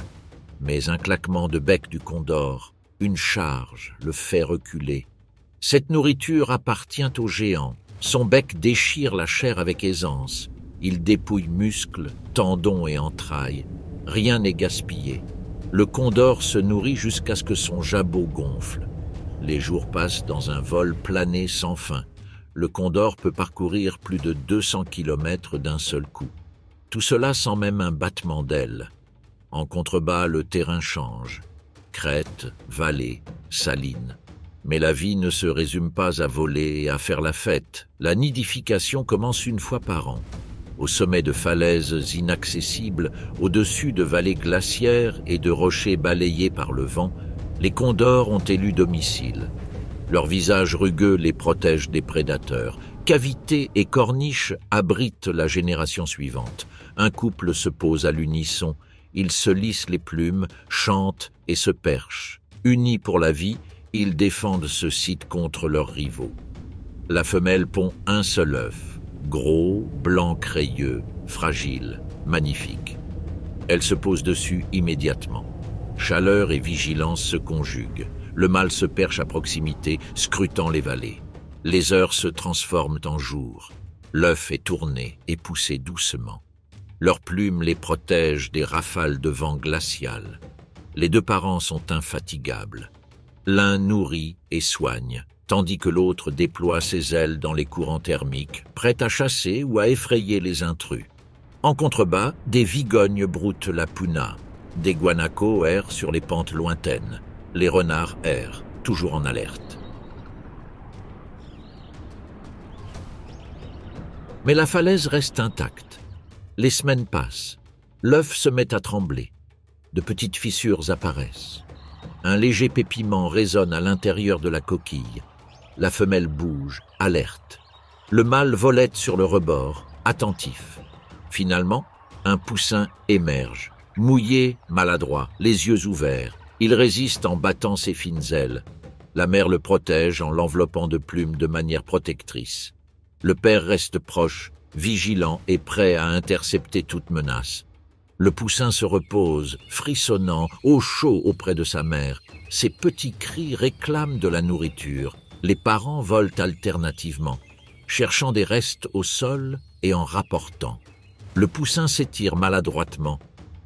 Mais un claquement de bec du condor, une charge, le fait reculer. Cette nourriture appartient au géant. Son bec déchire la chair avec aisance. Il dépouille muscles, tendons et entrailles. Rien n'est gaspillé. Le condor se nourrit jusqu'à ce que son jabot gonfle. Les jours passent dans un vol plané sans fin. Le condor peut parcourir plus de 200 kilomètres d'un seul coup. Tout cela sans même un battement d'ailes. En contrebas, le terrain change. Crête, vallée, saline. Mais la vie ne se résume pas à voler et à faire la fête. La nidification commence une fois par an. Au sommet de falaises inaccessibles, au-dessus de vallées glaciaires et de rochers balayés par le vent, les condors ont élu domicile. Leur visage rugueux les protège des prédateurs. Cavités et corniches abritent la génération suivante. Un couple se pose à l'unisson. Ils se lissent les plumes, chantent et se perchent. Unis pour la vie, ils défendent ce site contre leurs rivaux. La femelle pond un seul œuf, gros, blanc crayeux, fragile, magnifique. Elle se pose dessus immédiatement. Chaleur et vigilance se conjuguent. Le mâle se perche à proximité, scrutant les vallées. Les heures se transforment en jours. L'œuf est tourné et poussé doucement. Leurs plumes les protègent des rafales de vent glacial. Les deux parents sont infatigables. L'un nourrit et soigne, tandis que l'autre déploie ses ailes dans les courants thermiques, prêt à chasser ou à effrayer les intrus. En contrebas, des vigognes broutent la puna. Des guanacos errent sur les pentes lointaines. Les renards errent, toujours en alerte. Mais la falaise reste intacte. Les semaines passent. L'œuf se met à trembler. De petites fissures apparaissent. Un léger pépiment résonne à l'intérieur de la coquille. La femelle bouge, alerte. Le mâle volette sur le rebord, attentif. Finalement, un poussin émerge. Mouillé, maladroit, les yeux ouverts. Il résiste en battant ses fines ailes. La mère le protège en l'enveloppant de plumes de manière protectrice. Le père reste proche, vigilant et prêt à intercepter toute menace. Le poussin se repose, frissonnant, au chaud auprès de sa mère. Ses petits cris réclament de la nourriture. Les parents volent alternativement, cherchant des restes au sol et en rapportant. Le poussin s'étire maladroitement,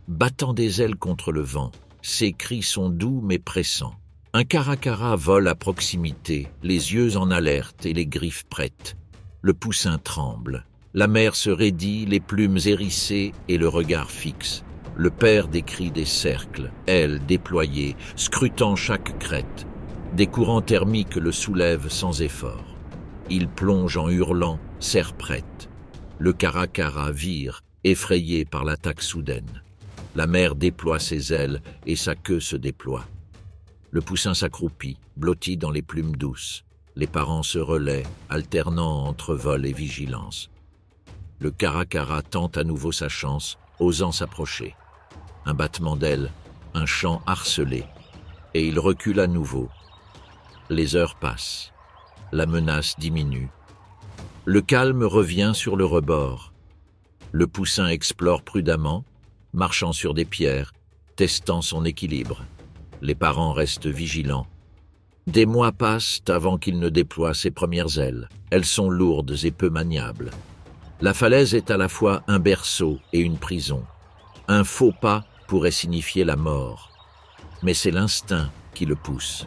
battant des ailes contre le vent. Ses cris sont doux mais pressants. Un caracara vole à proximité, les yeux en alerte et les griffes prêtes. Le poussin tremble. La mère se raidit, les plumes hérissées et le regard fixe. Le père décrit des cercles, ailes déployées, scrutant chaque crête. Des courants thermiques le soulèvent sans effort. Il plonge en hurlant, serre prête. Le caracara vire, effrayé par l'attaque soudaine. La mère déploie ses ailes et sa queue se déploie. Le poussin s'accroupit, blotti dans les plumes douces. Les parents se relaient, alternant entre vol et vigilance. Le caracara tente à nouveau sa chance, osant s'approcher. Un battement d'ailes, un chant harcelé, et il recule à nouveau. Les heures passent. La menace diminue. Le calme revient sur le rebord. Le poussin explore prudemment, marchant sur des pierres, testant son équilibre. Les parents restent vigilants. Des mois passent avant qu'il ne déploie ses premières ailes. Elles sont lourdes et peu maniables. La falaise est à la fois un berceau et une prison. Un faux pas pourrait signifier la mort. Mais c'est l'instinct qui le pousse.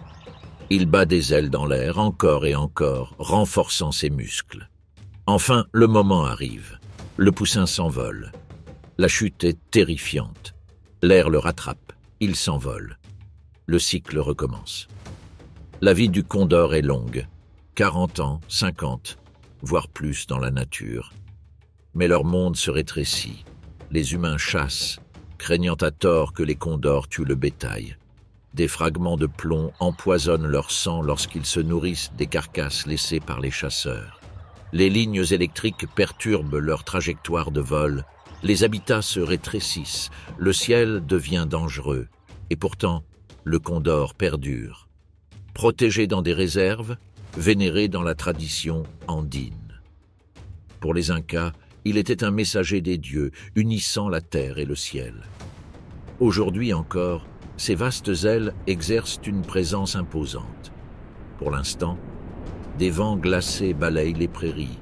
Il bat des ailes dans l'air, encore et encore, renforçant ses muscles. Enfin, le moment arrive. Le poussin s'envole. La chute est terrifiante. L'air le rattrape. Il s'envole. Le cycle recommence. La vie du condor est longue. 40 ans, 50, voire plus dans la nature. Mais leur monde se rétrécit. Les humains chassent, craignant à tort que les condors tuent le bétail. Des fragments de plomb empoisonnent leur sang lorsqu'ils se nourrissent des carcasses laissées par les chasseurs. Les lignes électriques perturbent leur trajectoire de vol. Les habitats se rétrécissent, le ciel devient dangereux. Et pourtant, le condor perdure. Protégé dans des réserves, vénéré dans la tradition andine. Pour les Incas, il était un messager des dieux, unissant la terre et le ciel. Aujourd'hui encore, ces vastes ailes exercent une présence imposante. Pour l'instant, des vents glacés balayent les prairies.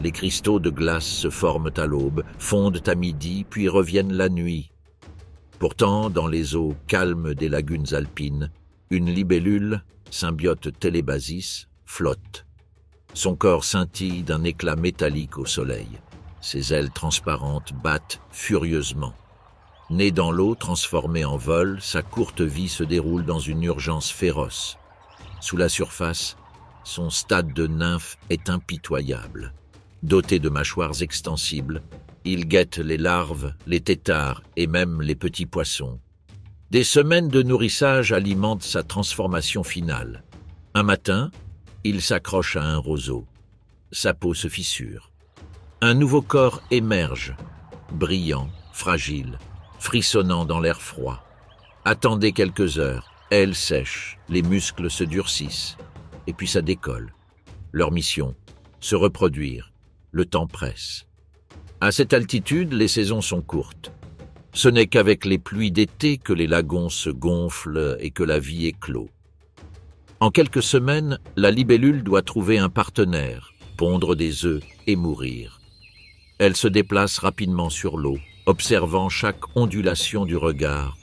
Les cristaux de glace se forment à l'aube, fondent à midi, puis reviennent la nuit. Pourtant, dans les eaux calmes des lagunes alpines, une libellule, symbiote télébasis, flotte. Son corps scintille d'un éclat métallique au soleil. Ses ailes transparentes battent furieusement. Née dans l'eau, transformée en vol, sa courte vie se déroule dans une urgence féroce. Sous la surface, son stade de nymphe est impitoyable. Doté de mâchoires extensibles, il guette les larves, les têtards et même les petits poissons. Des semaines de nourrissage alimentent sa transformation finale. Un matin, il s'accroche à un roseau. Sa peau se fissure. Un nouveau corps émerge, brillant, fragile, frissonnant dans l'air froid. Attendez quelques heures, ailes sèches, les muscles se durcissent, et puis ça décolle. Leur mission, se reproduire. Le temps presse. À cette altitude, les saisons sont courtes. Ce n'est qu'avec les pluies d'été que les lagons se gonflent et que la vie éclot. En quelques semaines, la libellule doit trouver un partenaire, pondre des œufs et mourir. Elle se déplace rapidement sur l'eau, observant chaque ondulation du regard.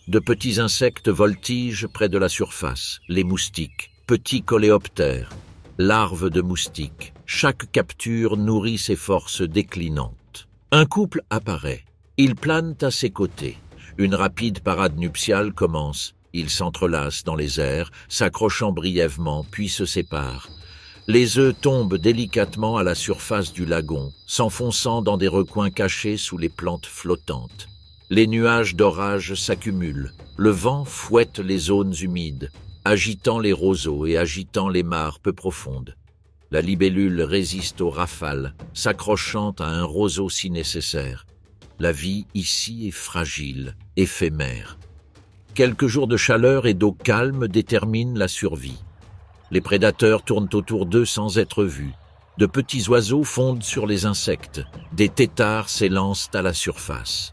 De petits insectes voltigent près de la surface, les moustiques, petits coléoptères, larves de moustiques. Chaque capture nourrit ses forces déclinantes. Un couple apparaît. Ils planent à ses côtés. Une rapide parade nuptiale commence. Ils s'entrelacent dans les airs, s'accrochant brièvement, puis se séparent. Les œufs tombent délicatement à la surface du lagon, s'enfonçant dans des recoins cachés sous les plantes flottantes. Les nuages d'orage s'accumulent. Le vent fouette les zones humides, agitant les roseaux et agitant les mares peu profondes. La libellule résiste aux rafales, s'accrochant à un roseau si nécessaire. La vie ici est fragile, éphémère. Quelques jours de chaleur et d'eau calme déterminent la survie. Les prédateurs tournent autour d'eux sans être vus. De petits oiseaux fondent sur les insectes. Des têtards s'élancent à la surface.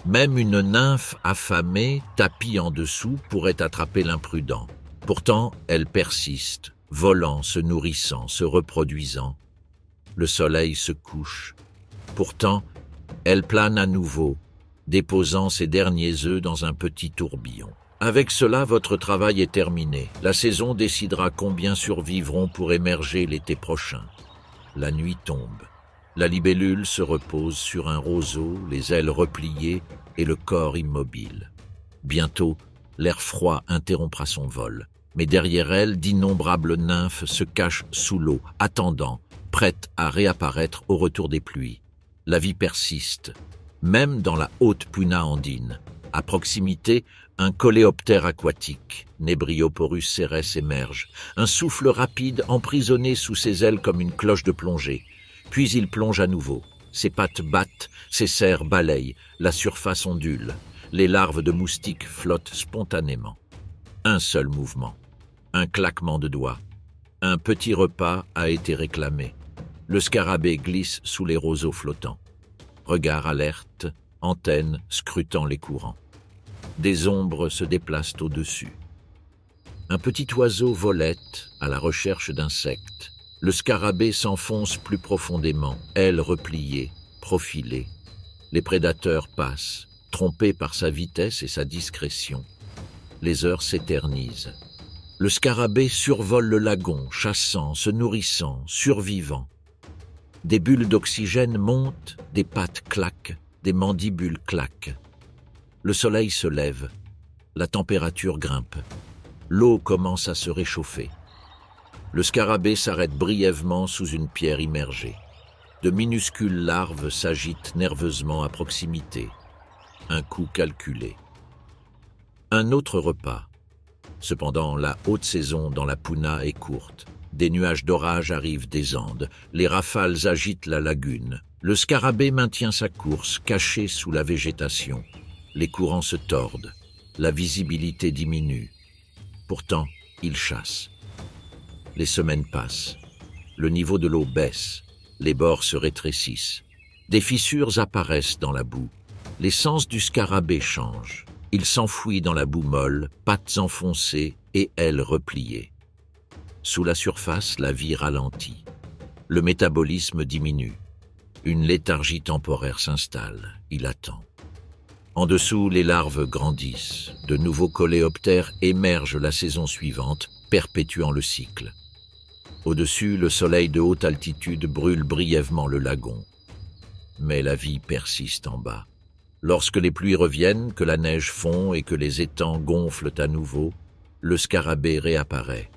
Même une nymphe affamée, tapie en dessous, pourrait attraper l'imprudent. Pourtant, elle persiste, volant, se nourrissant, se reproduisant. Le soleil se couche. Pourtant, elle plane à nouveau, déposant ses derniers œufs dans un petit tourbillon. Avec cela, votre travail est terminé. La saison décidera combien survivront pour émerger l'été prochain. La nuit tombe. La libellule se repose sur un roseau, les ailes repliées et le corps immobile. Bientôt, l'air froid interrompra son vol. Mais derrière elle, d'innombrables nymphes se cachent sous l'eau, attendant, prêtes à réapparaître au retour des pluies. La vie persiste, même dans la haute puna andine. À proximité, un coléoptère aquatique, Nebrioporus ceres, émerge. Un souffle rapide emprisonné sous ses ailes comme une cloche de plongée. Puis il plonge à nouveau. Ses pattes battent, ses serres balayent, la surface ondule. Les larves de moustiques flottent spontanément. Un seul mouvement, un claquement de doigts. Un petit repas a été réclamé. Le scarabée glisse sous les roseaux flottants. Regard alerte, antenne scrutant les courants. Des ombres se déplacent au-dessus. Un petit oiseau volette à la recherche d'insectes. Le scarabée s'enfonce plus profondément, ailes repliées, profilées. Les prédateurs passent, trompés par sa vitesse et sa discrétion. Les heures s'éternisent. Le scarabée survole le lagon, chassant, se nourrissant, survivant. Des bulles d'oxygène montent, des pattes claquent, des mandibules claquent. Le soleil se lève, la température grimpe. L'eau commence à se réchauffer. Le scarabée s'arrête brièvement sous une pierre immergée. De minuscules larves s'agitent nerveusement à proximité. Un coup calculé. Un autre repas. Cependant, la haute saison dans la Puna est courte. Des nuages d'orage arrivent des Andes. Les rafales agitent la lagune. Le scarabée maintient sa course, caché sous la végétation. Les courants se tordent. La visibilité diminue. Pourtant, il chasse. Les semaines passent. Le niveau de l'eau baisse. Les bords se rétrécissent. Des fissures apparaissent dans la boue. Les sens du scarabée changent. Il s'enfouit dans la boue molle, pattes enfoncées et ailes repliées. Sous la surface, la vie ralentit. Le métabolisme diminue. Une léthargie temporaire s'installe. Il attend. En dessous, les larves grandissent. De nouveaux coléoptères émergent la saison suivante, perpétuant le cycle. Au-dessus, le soleil de haute altitude brûle brièvement le lagon. Mais la vie persiste en bas. Lorsque les pluies reviennent, que la neige fond et que les étangs gonflent à nouveau, le scarabée réapparaît.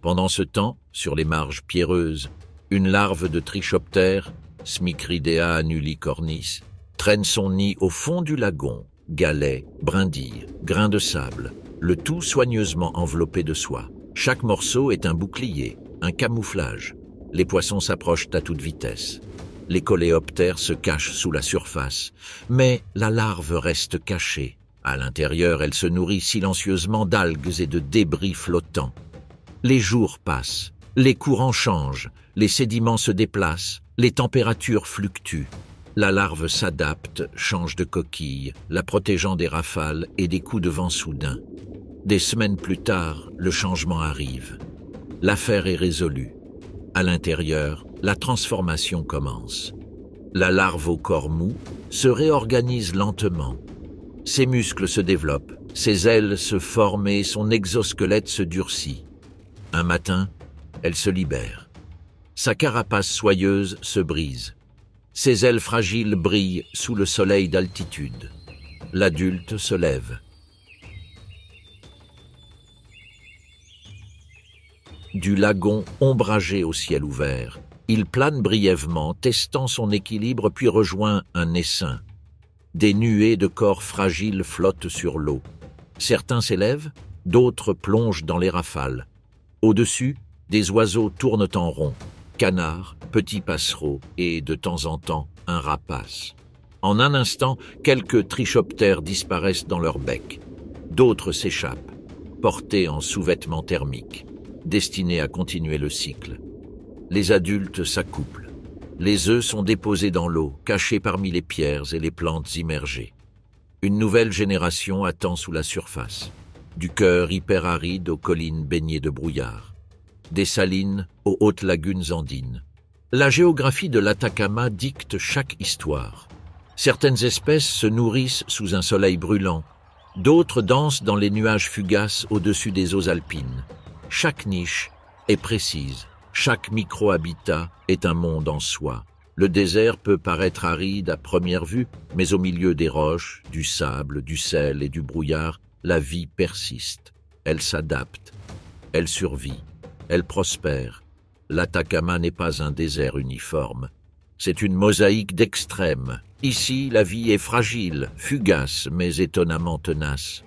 Pendant ce temps, sur les marges pierreuses, une larve de trichoptère, Smicridea annulicornis, traîne son nid au fond du lagon, galets, brindilles, grains de sable, le tout soigneusement enveloppé de soie. Chaque morceau est un bouclier, un camouflage. Les poissons s'approchent à toute vitesse. Les coléoptères se cachent sous la surface, mais la larve reste cachée. À l'intérieur, elle se nourrit silencieusement d'algues et de débris flottants. Les jours passent, les courants changent, les sédiments se déplacent, les températures fluctuent. La larve s'adapte, change de coquille, la protégeant des rafales et des coups de vent soudains. Des semaines plus tard, le changement arrive. L'affaire est résolue. À l'intérieur, la transformation commence. La larve au corps mou se réorganise lentement. Ses muscles se développent, ses ailes se forment et son exosquelette se durcit. Un matin, elle se libère. Sa carapace soyeuse se brise. Ses ailes fragiles brillent sous le soleil d'altitude. L'adulte se lève. Du lagon ombragé au ciel ouvert, il plane brièvement, testant son équilibre, puis rejoint un essaim. Des nuées de corps fragiles flottent sur l'eau. Certains s'élèvent, d'autres plongent dans les rafales. Au-dessus, des oiseaux tournent en rond, canards, petits passereaux et, de temps en temps, un rapace. En un instant, quelques trichoptères disparaissent dans leur bec. D'autres s'échappent, portés en sous-vêtements thermiques, destinés à continuer le cycle. Les adultes s'accouplent. Les œufs sont déposés dans l'eau, cachés parmi les pierres et les plantes immergées. Une nouvelle génération attend sous la surface. Du cœur hyperaride aux collines baignées de brouillard. Des salines aux hautes lagunes andines. La géographie de l'Atacama dicte chaque histoire. Certaines espèces se nourrissent sous un soleil brûlant. D'autres dansent dans les nuages fugaces au-dessus des eaux alpines. Chaque niche est précise. Chaque micro-habitat est un monde en soi. Le désert peut paraître aride à première vue, mais au milieu des roches, du sable, du sel et du brouillard, la vie persiste. Elle s'adapte. Elle survit. Elle prospère. L'Atacama n'est pas un désert uniforme. C'est une mosaïque d'extrêmes. Ici, la vie est fragile, fugace, mais étonnamment tenace.